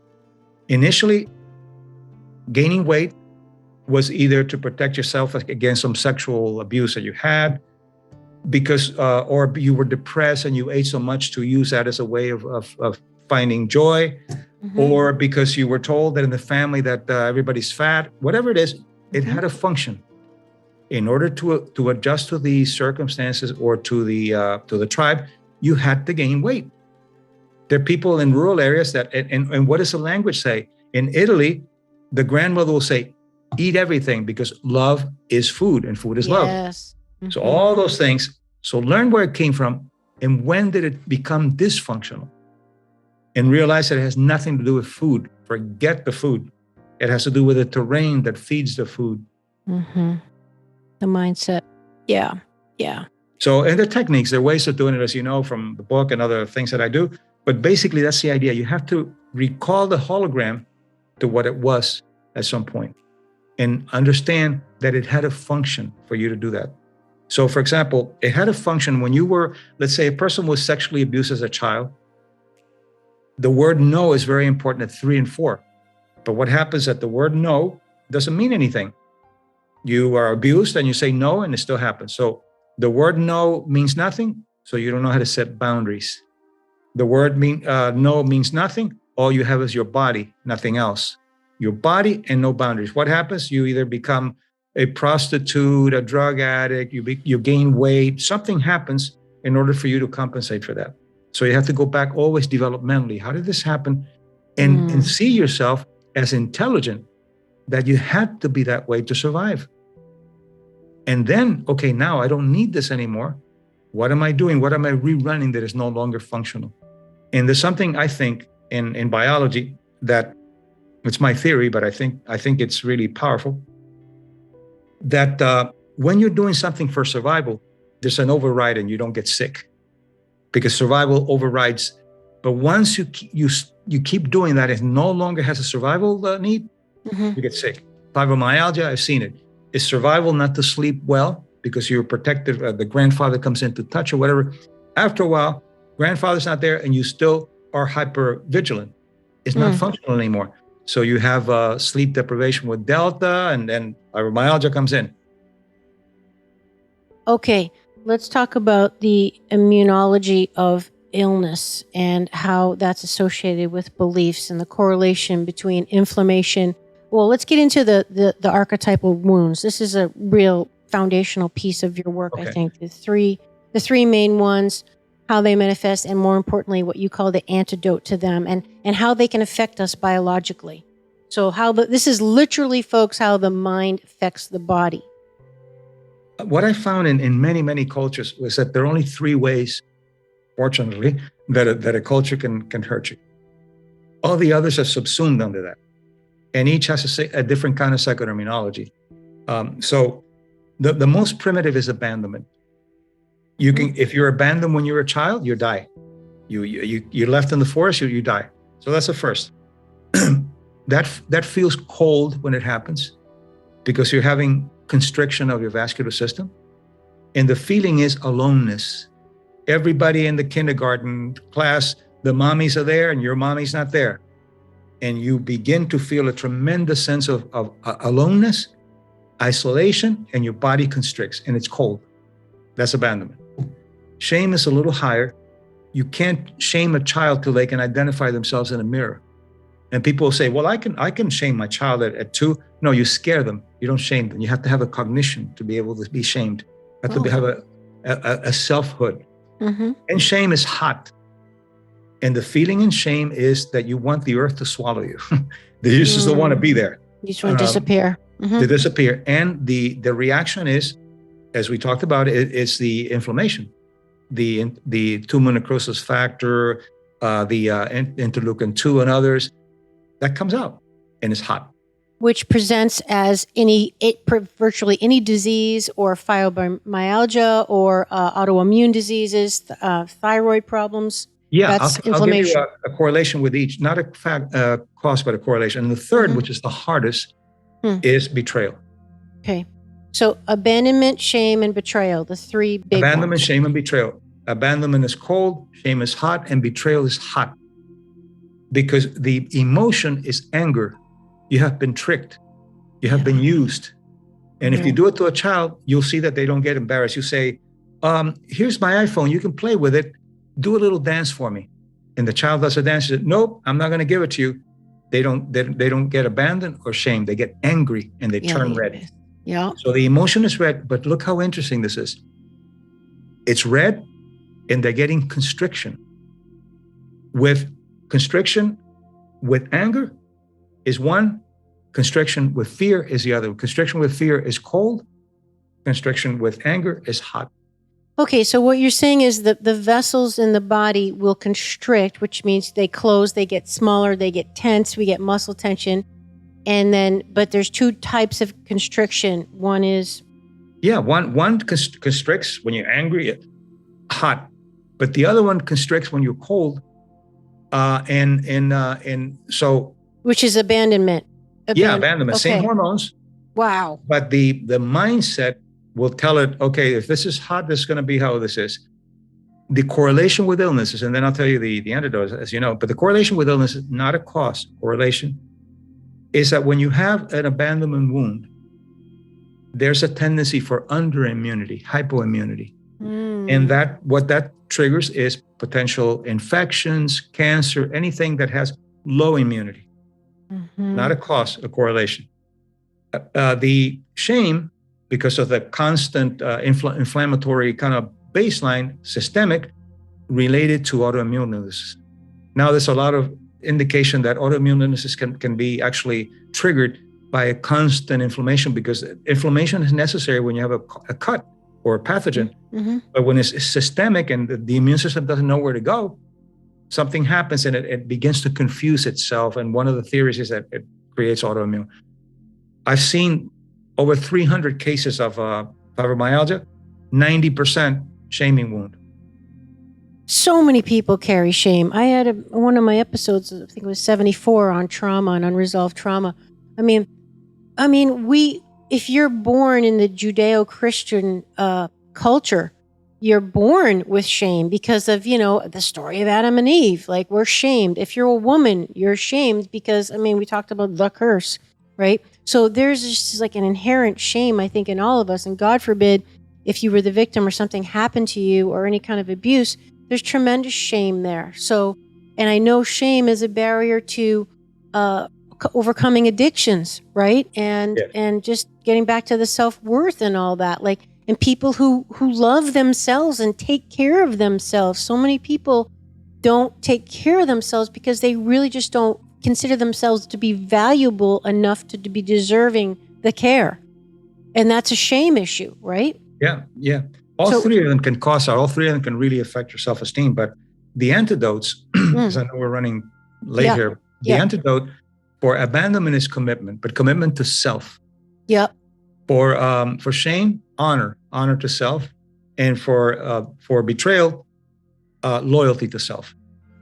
Initially, gaining weight was either to protect yourself against some sexual abuse that you had, because or you were depressed and you ate so much to use that as a way of finding joy, or because you were told that in the family that everybody's fat. Whatever it is, it had a function. In order to adjust to the circumstances or to the tribe, you had to gain weight. There are people in rural areas that, and what does the language say? In Italy, the grandmother will say, eat everything because love is food and food is love. So all those things. So learn where it came from and when did it become dysfunctional, and realize that it has nothing to do with food. Forget the food. It has to do with the terrain that feeds the food. The mindset. Yeah. So, and the techniques, there are ways of doing it, as you know, from the book and other things that I do. But basically, that's the idea. You have to recall the hologram to what it was at some point and understand that it had a function for you to do that. So, for example, it had a function when you were, let's say a person was sexually abused as a child. The word no is very important at 3 and 4. But what happens is that the word no doesn't mean anything. You are abused and you say no, and it still happens. So the word no means nothing, so you don't know how to set boundaries. The word no means nothing. All you have is your body, nothing else. Your body and no boundaries. What happens? You either become a prostitute, a drug addict, you gain weight. Something happens in order for you to compensate for that. So you have to go back always developmentally. How did this happen? And see yourself as intelligent, that you had to be that way to survive. And then, okay, now I don't need this anymore. What am I doing? What am I rerunning that is no longer functional? And there's something I think in biology that, it's my theory, but I think it's really powerful, that when you're doing something for survival, there's an override and you don't get sick because survival overrides. But once you keep doing that, it no longer has a survival need, you get sick. Fibromyalgia, I've seen it. Is survival not to sleep well because you're protected, the grandfather comes in to touch or whatever. After a while, grandfather's not there and you still are hyper vigilant. It's not functional anymore. So you have sleep deprivation with delta, and then fibromyalgia comes in. Okay, let's talk about the immunology of illness and how that's associated with beliefs and the correlation between inflammation. Well, let's get into the archetypal wounds. This is a real foundational piece of your work, I think. The three main ones, how they manifest, and more importantly, what you call the antidote to them, and how they can affect us biologically. So this is literally, folks, how the mind affects the body. What I found in many, many cultures was that there are only 3 ways, fortunately, that a culture can hurt you. All the others are subsumed under that. And each has a different kind of psychoimmunology. So the most primitive is abandonment. You can, if you're abandoned when you're a child, you die. You're left in the forest, you die. So that's the first. That feels cold when it happens because you're having constriction of your vascular system. And the feeling is aloneness. everybody in the kindergarten class, the mommies are there and your mommy's not there. And you begin to feel a tremendous sense of aloneness, isolation, and your body constricts and it's cold. That's abandonment. Shame is a little higher. You can't shame a child till they can identify themselves in a mirror. And people will say, well, I can shame my child at 2. No, you scare them. You don't shame them. You have to have a cognition to be able to be shamed. You have to have a selfhood. Mm-hmm. And shame is hot. And the feeling in shame is that you want the earth to swallow you. You just don't want to be there. You just want to disappear. Mm-hmm. To disappear. And the reaction is, as we talked about, it's the inflammation. The tumor necrosis factor, the interleukin-2 and others, that comes out and is hot. Which presents as virtually any disease or fibromyalgia or autoimmune diseases, thyroid problems. Yeah, that's I'll give inflammation. you a correlation with each, not a cause, but a correlation. And the third, which is the hardest, is betrayal. Okay. So abandonment, shame, and betrayal, the three big Abandonment, ones. shame, and betrayal. Abandonment is cold, shame is hot, and betrayal is hot. Because the emotion is anger. You have been tricked. You have been used. And if you do it to a child, you'll see that they don't get embarrassed. You say, here's my iPhone. You can play with it. Do a little dance for me. And the child does a dance. She says, nope, I'm not going to give it to you. They don't get abandoned or shame. They get angry and they turn red. Yeah. So the emotion is red, but look how interesting this is. It's red and they're getting constriction. With constriction with anger is one, constriction with fear is the other. Constriction with fear is cold. Constriction with anger is hot. Okay, so what you're saying is that the vessels in the body will constrict, which means they close, they get smaller, they get tense, we get muscle tension. And then, but there's two types of constriction. One is... Yeah, one constricts when you're angry, hot. But the other one constricts when you're cold. And so... Which is abandonment. Abandonment. Okay. Same hormones. Wow. But the mindset will tell it, okay, if this is hot, this is going to be how this is. The correlation with illnesses, and then I'll tell you the antidote, as you know, but the correlation with illness is not a cause correlation, is that when you have an abandonment wound, there's a tendency for underimmunity, hypoimmunity. And what that triggers is potential infections, cancer, anything that has low immunity. Not a cause, a correlation. The shame, because of the constant inflammatory kind of baseline, systemic, related to autoimmune illnesses. Now, there's a lot of indication that autoimmune illnesses can be actually triggered by a constant inflammation, because inflammation is necessary when you have a cut or a pathogen. But when it's systemic and the immune system doesn't know where to go, something happens and it begins to confuse itself. And one of the theories is that it creates autoimmune. I've seen over 300 cases of fibromyalgia, 90% shaming wound. So many people carry shame. I had one of my episodes, I think it was 74, on trauma and unresolved trauma. I mean, if you're born in the Judeo-Christian culture, you're born with shame because of, the story of Adam and Eve. Like, we're shamed. If you're a woman, you're shamed because, we talked about the curse, right? So there's just like an inherent shame, I think, in all of us. And God forbid, if you were the victim or something happened to you or any kind of abuse, there's tremendous shame there. So, and I know shame is a barrier to overcoming addictions, right? And just getting back to the self-worth and all that. Like, and people who love themselves and take care of themselves. So many people don't take care of themselves because they really just don't consider themselves to be valuable enough to be deserving the care. And that's a shame issue, right? Yeah. All three of them can cause all three of them can really affect your self-esteem. But the antidotes, because I know we're running late here, the antidote for abandonment is commitment, but commitment to self. Yep. For shame, honor to self. And for betrayal, loyalty to self.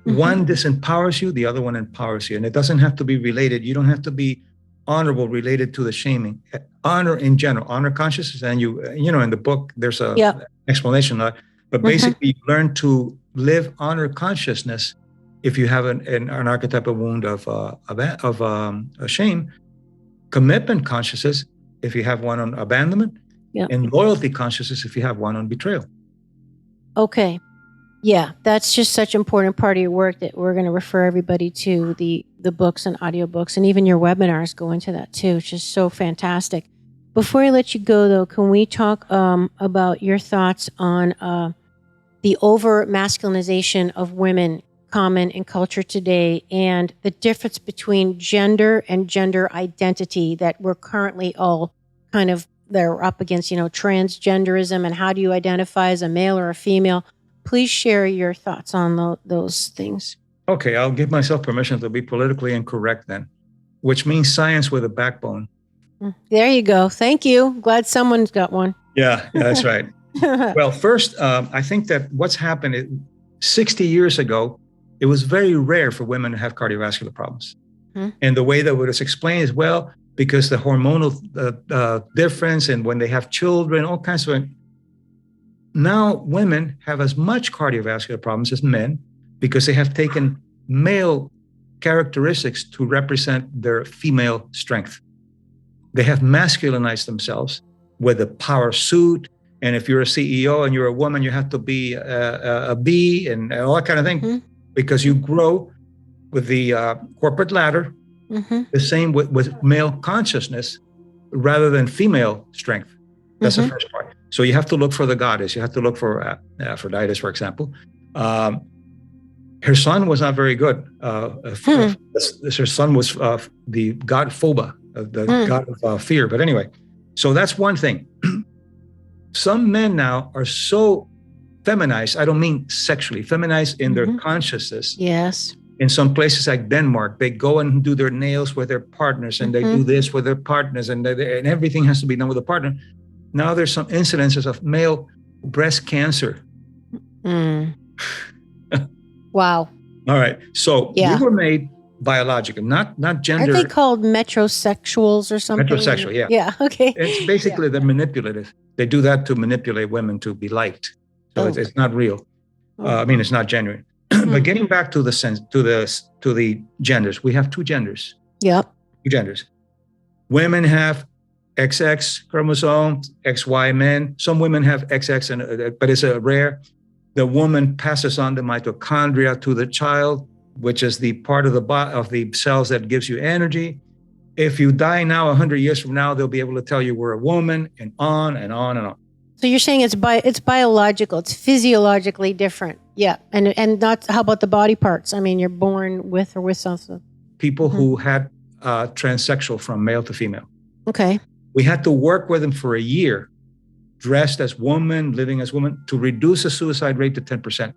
One disempowers you, the other one empowers you. And it doesn't have to be related. You don't have to be honorable related to the shaming. Honor in general, honor consciousness. And in the book, there's a explanation. But But basically, you learn to live honor consciousness if you have an archetypal wound of shame, commitment consciousness if you have one on abandonment, and loyalty consciousness if you have one on betrayal. Okay. Yeah, that's just such an important part of your work that we're going to refer everybody to the books and audiobooks, and even your webinars go into that too, which is so fantastic. Before I let you go, though, can we talk about your thoughts on the over-masculinization of women common in culture today and the difference between gender and gender identity that we're currently all kind of they're up against, transgenderism, and how do you identify as a male or a female? Please share your thoughts on those things. Okay, I'll give myself permission to be politically incorrect then, which means science with a backbone. There you go. Thank you. Glad someone's got one. Yeah, that's right. Well, first, I think that what's happened 60 years ago, it was very rare for women to have cardiovascular problems. And the way that it was explained is, well, because the hormonal difference and when they have children, all kinds of. Now women have as much cardiovascular problems as men because they have taken male characteristics to represent their female strength. They have masculinized themselves with a power suit. And if you're a CEO and you're a woman, you have to be a B and all that kind of thing because you grow with the corporate ladder. The same with male consciousness rather than female strength. That's the first part. So you have to look for the goddess. You have to look for Aphrodite, for example. Her son was not very good. Her son was the god Phoba, the god of fear. But anyway, so that's one thing. Some men now are so feminized. I don't mean sexually, feminized in their consciousness. Yes. In some places like Denmark, they go and do their nails with their partners, and they do this with their partners, and everything has to be done with a partner. Now there's some incidences of male breast cancer. Wow. All right. So we were made biologically, not gender. Aren't they called metrosexuals or something? Metrosexual, yeah. Yeah, okay. It's basically they're manipulative. They do that to manipulate women to be liked. So it's not real. It's not genuine. But getting back to the genders, we have two genders. Yep. Two genders. Women have XX chromosomes, XY men. Some women have XX, but it's a rare. The woman passes on the mitochondria to the child, which is the part of the cells that gives you energy. If you die now, 100 years from now, they'll be able to tell you we're a woman, and on and on and on. So you're saying it's biological, it's physiologically different. Yeah. And not, how about the body parts? I mean, you're born with or with something. People who had transsexual from male to female. Okay. We had to work with them for a year, dressed as woman, living as woman, to reduce the suicide rate to 10%.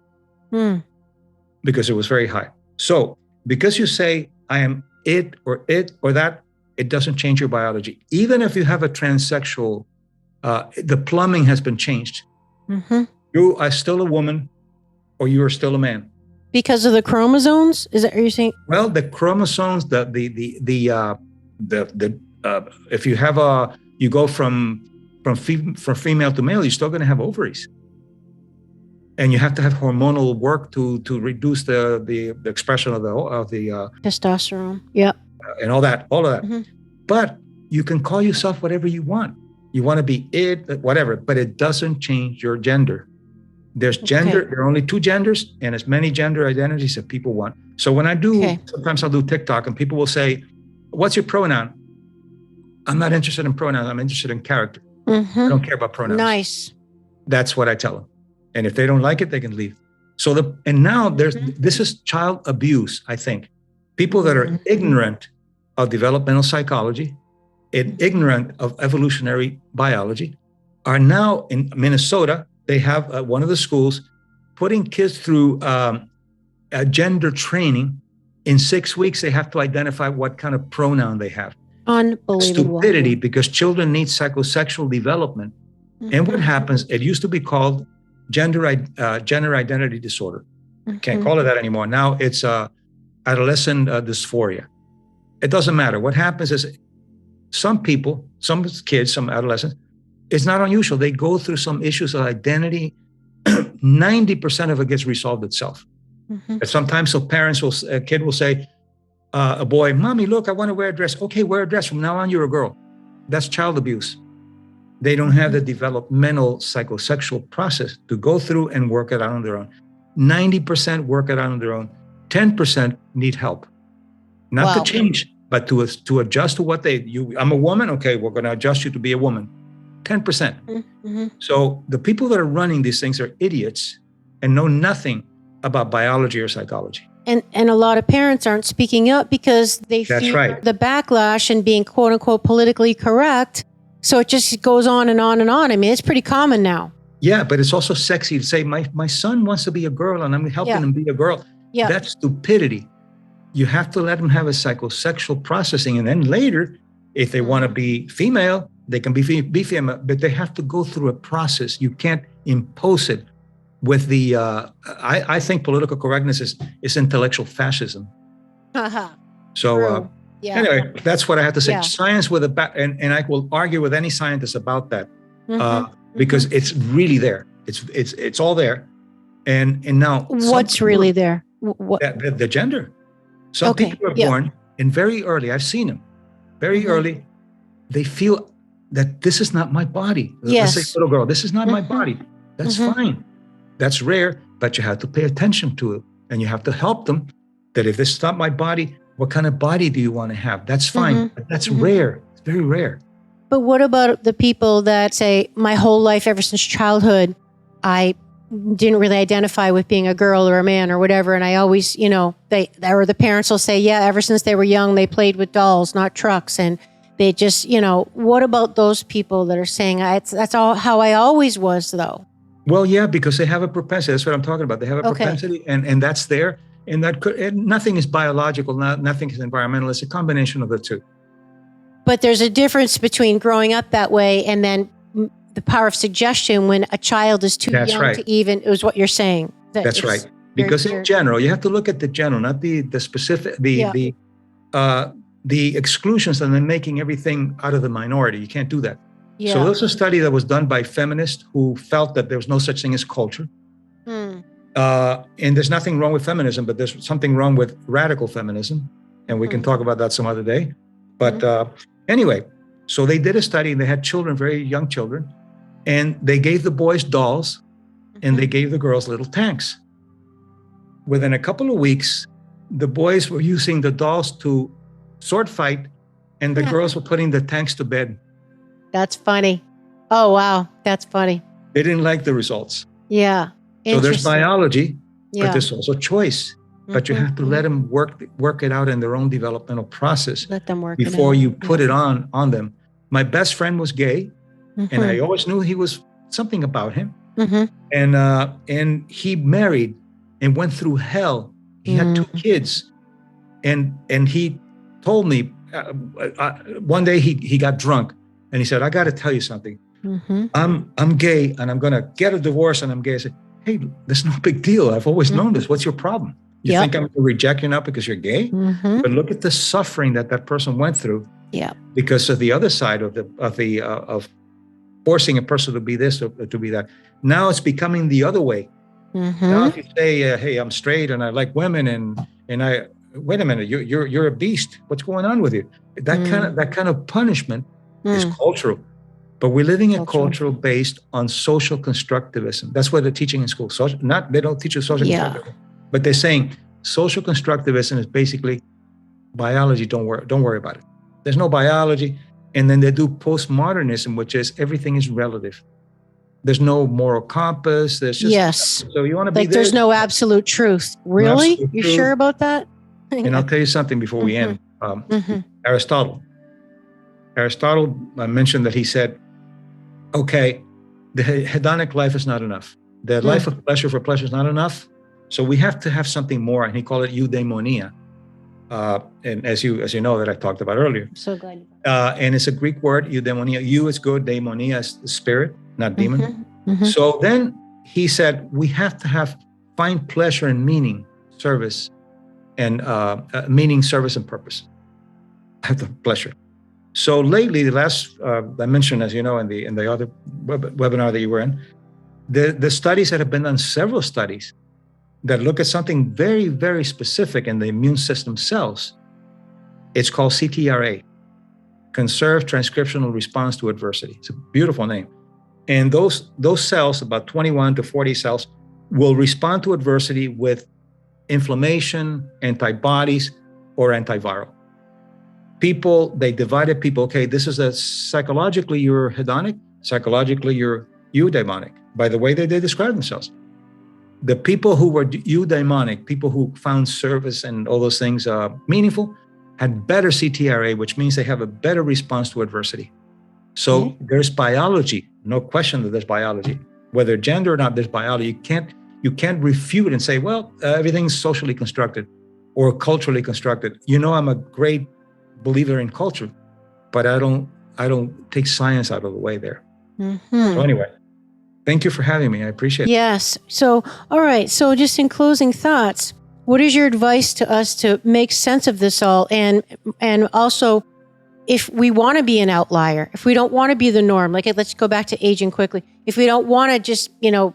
Because it was very high. So because you say, I am it or that, it doesn't change your biology. Even if you have a transsexual, the plumbing has been changed. You are still a woman, or you are still a man. Because of the chromosomes? Is that what you're saying? Well, the chromosomes, if you have you go from female to male, you're still going to have ovaries, and you have to have hormonal work to reduce the expression of the testosterone. Yep. And all of that. But you can call yourself whatever you want. You want to be it, whatever, but it doesn't change your gender. There's gender. There are only two genders and as many gender identities that people want. So when I do, sometimes I'll do TikTok and people will say, what's your pronoun? I'm not interested in pronouns. I'm interested in character. I don't care about pronouns. Nice. That's what I tell them. And if they don't like it, they can leave. So now this is child abuse, I think. People that are ignorant of developmental psychology and ignorant of evolutionary biology are now in Minnesota. They have one of the schools putting kids through a gender training. In 6 weeks, they have to identify what kind of pronoun they have. Unbelievable. Stupidity, because children need psychosexual development. And what happens, it used to be called gender identity disorder. Can't call it that anymore. Now it's adolescent dysphoria. It doesn't matter. What happens is some people, some kids, some adolescents, it's not unusual. They go through some issues of identity 90% of it gets resolved itself. Mm-hmm. Sometimes a kid will say, a boy, "Mommy, look, I want to wear a dress." Okay, wear a dress. From now on, you're a girl. That's child abuse. They don't have the developmental psychosexual process to go through and work it out on their own. 90% work it out on their own. 10% need help. Not to change, but to adjust to what I'm a woman. Okay, we're going to adjust you to be a woman. 10%. Mm-hmm. So the people that are running these things are idiots and know nothing about biology or psychology. And a lot of parents aren't speaking up because they fear the backlash and being quote unquote politically correct. So it just goes on and on and on. I mean, it's pretty common now. Yeah, but it's also sexy to say, my son wants to be a girl and I'm helping him be a girl. Yeah. That's stupidity. You have to let them have a psychosexual processing. And then later, if they want to be female, they can be female, but they have to go through a process. You can't impose it with the, I think political correctness is intellectual fascism. So anyway, that's what I have to say. Yeah. Science with and I will argue with any scientist about that because it's really there. It's all there. And now. What's really there? What? The gender. Some people are born and very early, I've seen them, very early, they feel that this is not my body. Yes. Let's say, little girl, this is not my body. That's fine. That's rare, but you have to pay attention to it. And you have to help them that if this is not my body, what kind of body do you want to have? That's fine. But that's rare. It's very rare. But what about the people that say, my whole life, ever since childhood, I didn't really identify with being a girl or a man or whatever. And I always, the parents will say, yeah, ever since they were young, they played with dolls, not trucks. And they just, what about those people that are saying, that's all how I always was, though? Well, yeah, because they have a propensity. That's what I'm talking about. They have a propensity and that's there. And nothing is biological, nothing is environmental. It's a combination of the two. But there's a difference between growing up that way and then the power of suggestion when a child is too young to even, is what you're saying. That's right. Because in general, you have to look at the general, not the specific, the exclusions and then making everything out of the minority. You can't do that. Yeah. So there's a study that was done by feminists who felt that there was no such thing as culture. And there's nothing wrong with feminism, but there's something wrong with radical feminism. And we can talk about that some other day. But anyway, so they did a study and they had children, very young children, and they gave the boys dolls and they gave the girls little tanks. Within a couple of weeks, the boys were using the dolls to sword fight and the girls were putting the tanks to bed. That's funny. Oh, wow. That's funny. They didn't like the results. Yeah. So there's biology, but there's also choice. But you have to let them work it out in their own developmental process. Let them work before you put it on them. My best friend was gay, and I always knew he was something about him. And he married and went through hell. He had 2 kids, and he told me one day he got drunk, and he said, "I got to tell you something. I'm gay, and I'm gonna get a divorce, and I'm gay." I said, "Hey, that's no big deal. I've always known this. What's your problem? You think I'm going to reject you now because you're gay?" But look at the suffering that person went through. Yeah. Because of the other side of forcing a person to be this or to be that. Now it's becoming the other way. Now if you say, "Hey, I'm straight and I like women," and I wait a minute, you're a beast. What's going on with you? That kind of punishment is cultural. But we're living a culture based on social constructivism. That's what they're teaching in school. They don't teach you social constructivism. But they're saying social constructivism is basically biology. Don't worry about it. There's no biology. And then they do postmodernism, which is everything is relative. There's no moral compass. There's just so you want to be there's no absolute truth. Really? Absolute truth. Sure about that? And I'll tell you something before we end. Aristotle, I mentioned that he said, okay, the hedonic life is not enough. The life of pleasure for pleasure is not enough. So we have to have something more, and he called it Eudaimonia. And as you know that I talked about earlier. So glad. And it's a Greek word, Eudaimonia. Eu is good, daimonia is the spirit, not demon. So then he said we have to find pleasure and meaning, service, and meaning, service, and purpose. Have the pleasure. So lately, the last I mentioned, as you know, in the other webinar that you were in, The studies that have been done, several studies that look at something very, very specific in the immune system cells. It's called CTRA, Conserved Transcriptional Response to Adversity. It's a beautiful name. And those cells, about 21 to 40 cells, will respond to adversity with inflammation, antibodies, or antiviral. They divided people, okay, this is psychologically you're hedonic, psychologically you're eudaimonic, by the way they describe themselves. The people who were eudaimonic, people who found service and all those things meaningful, had better CTRA, which means they have a better response to adversity. So there's biology, no question that there's biology. Whether gender or not, there's biology. You can't refute and say, well, everything's socially constructed or culturally constructed. I'm a great believer in culture, but I don't take science out of the way there. So anyway, thank you for having me. I appreciate it. Yes. So, all right. So just in closing thoughts, what is your advice to us to make sense of this all? And also, if we want to be an outlier, if we don't want to be the norm, like let's go back to aging quickly. If we don't want to just,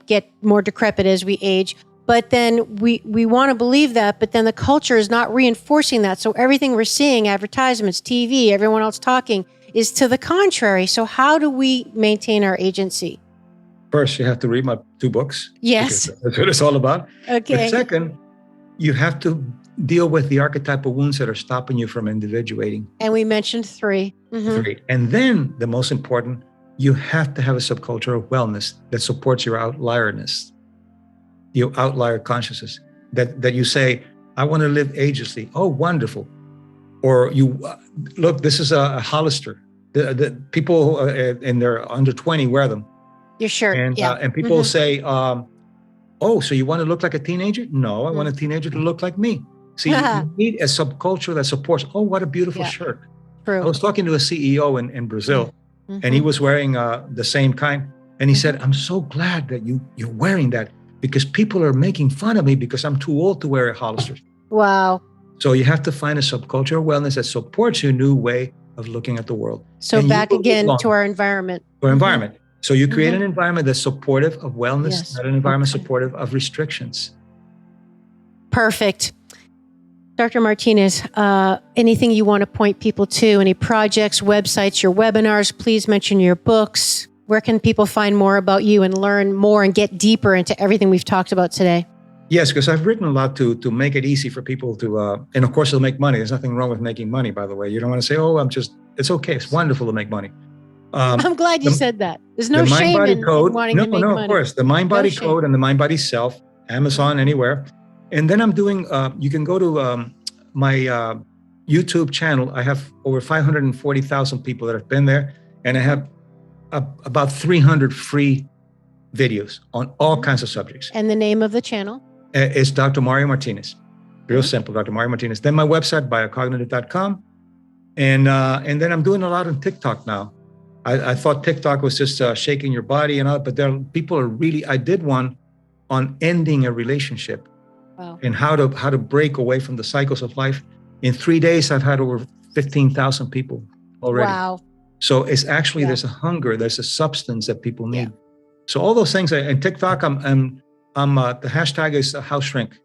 get more decrepit as we age, but then we want to believe that, but then the culture is not reinforcing that. So everything we're seeing, advertisements, TV, everyone else talking, is to the contrary. So how do we maintain our agency? First, you have to read my 2 books. Yes. That's what it's all about. Okay. But second, you have to deal with the archetypal wounds that are stopping you from individuating. And we mentioned 3. 3. And then the most important, you have to have a subculture of wellness that supports your outlierness, your outlier consciousness, that you say, I want to live agelessly. Oh, wonderful. Or you look, this is a Hollister. The people and they're under 20 wear them. You're sure. And people say, oh, so you want to look like a teenager? No, I want a teenager to look like me. See, you need a subculture that supports, oh, what a beautiful shirt. True. I was talking to a CEO in Brazil, and he was wearing the same kind. And he said, I'm so glad that you're wearing that because people are making fun of me because I'm too old to wear a Hollister. Wow. So you have to find a subculture of wellness that supports your new way of looking at the world. So and back again to our environment. Our environment. So you create an environment that's supportive of wellness, not an environment supportive of restrictions. Perfect. Dr. Martinez, anything you want to point people to, any projects, websites, your webinars, please mention your books. Where can people find more about you and learn more and get deeper into everything we've talked about today? Yes, because I've written a lot to make it easy for people to, and of course, it'll make money. There's nothing wrong with making money, by the way. You don't want to say, oh, it's okay. It's wonderful to make money. I'm glad you said that. There's no shame in wanting to make money. No, of course. The Mind Body Code and the Mind Body Self, Amazon, anywhere. And then I'm doing, you can go to my YouTube channel. I have over 540,000 people that have been there. And I have about 300 free videos on all kinds of subjects. And the name of the channel? It's Dr. Mario Martinez. Real simple, Dr. Mario Martinez. Then my website, biocognitive.com. And then I'm doing a lot on TikTok now. I thought TikTok was just shaking your body and all, but people are really, I did one on ending a relationship. Wow. And how to break away from the cycles of life. In 3 days, I've had over 15,000 people already. Wow. So it's actually, there's a hunger, there's a substance that people need. So all those things, and TikTok, I'm the hashtag is house shrink.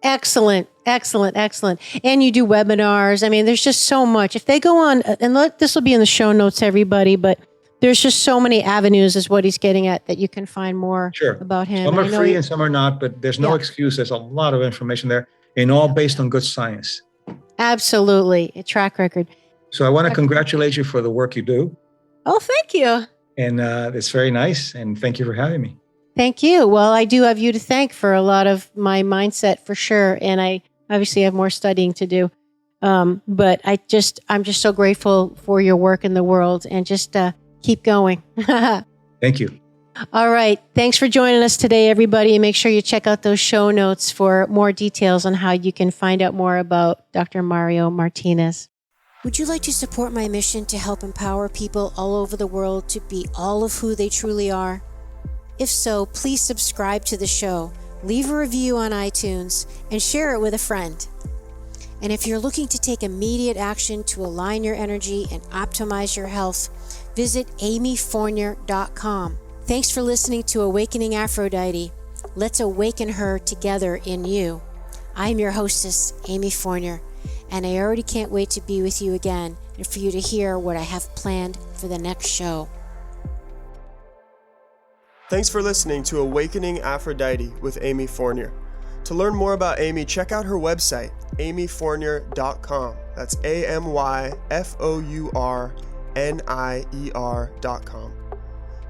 Excellent. And you do webinars. I mean, there's just so much. If they go on, and this will be in the show notes, everybody, but there's just so many avenues is what he's getting at that you can find more about him. Some are free and some are not, but there's no excuse. There's a lot of information there and all based on good science. Absolutely. A track record. So I want to congratulate you for the work you do. Oh, thank you. And it's very nice. And thank you for having me. Thank you. Well, I do have you to thank for a lot of my mindset for sure. And I obviously have more studying to do. But I'm just so grateful for your work in the world and just keep going. Thank you. All right. Thanks for joining us today, everybody. Make sure you check out those show notes for more details on how you can find out more about Dr. Mario Martinez. Would you like to support my mission to help empower people all over the world to be all of who they truly are? If so, please subscribe to the show, leave a review on iTunes, and share it with a friend. And if you're looking to take immediate action to align your energy and optimize your health, visit amyfournier.com. Thanks for listening to Awakening Aphrodite. Let's awaken her together in you. I'm your hostess, Amy Fournier, and I already can't wait to be with you again and for you to hear what I have planned for the next show. Thanks for listening to Awakening Aphrodite with Amy Fournier. To learn more about Amy, check out her website, amyfournier.com. That's AMYFOURNIER.com.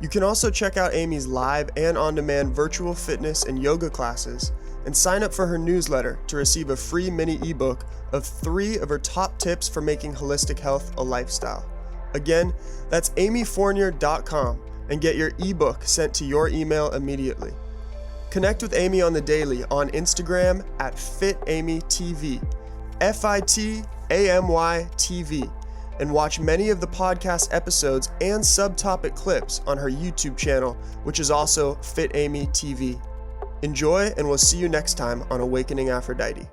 You can also check out Amy's live and on-demand virtual fitness and yoga classes and sign up for her newsletter to receive a free mini ebook of 3 of her top tips for making holistic health a lifestyle. Again, that's amyfournier.com and get your ebook sent to your email immediately. Connect with Amy on the daily on Instagram at FitAmyTV, FITAMYTV, and watch many of the podcast episodes and subtopic clips on her YouTube channel, which is also Fit Amy TV. Enjoy, and we'll see you next time on Awakening Aphrodite.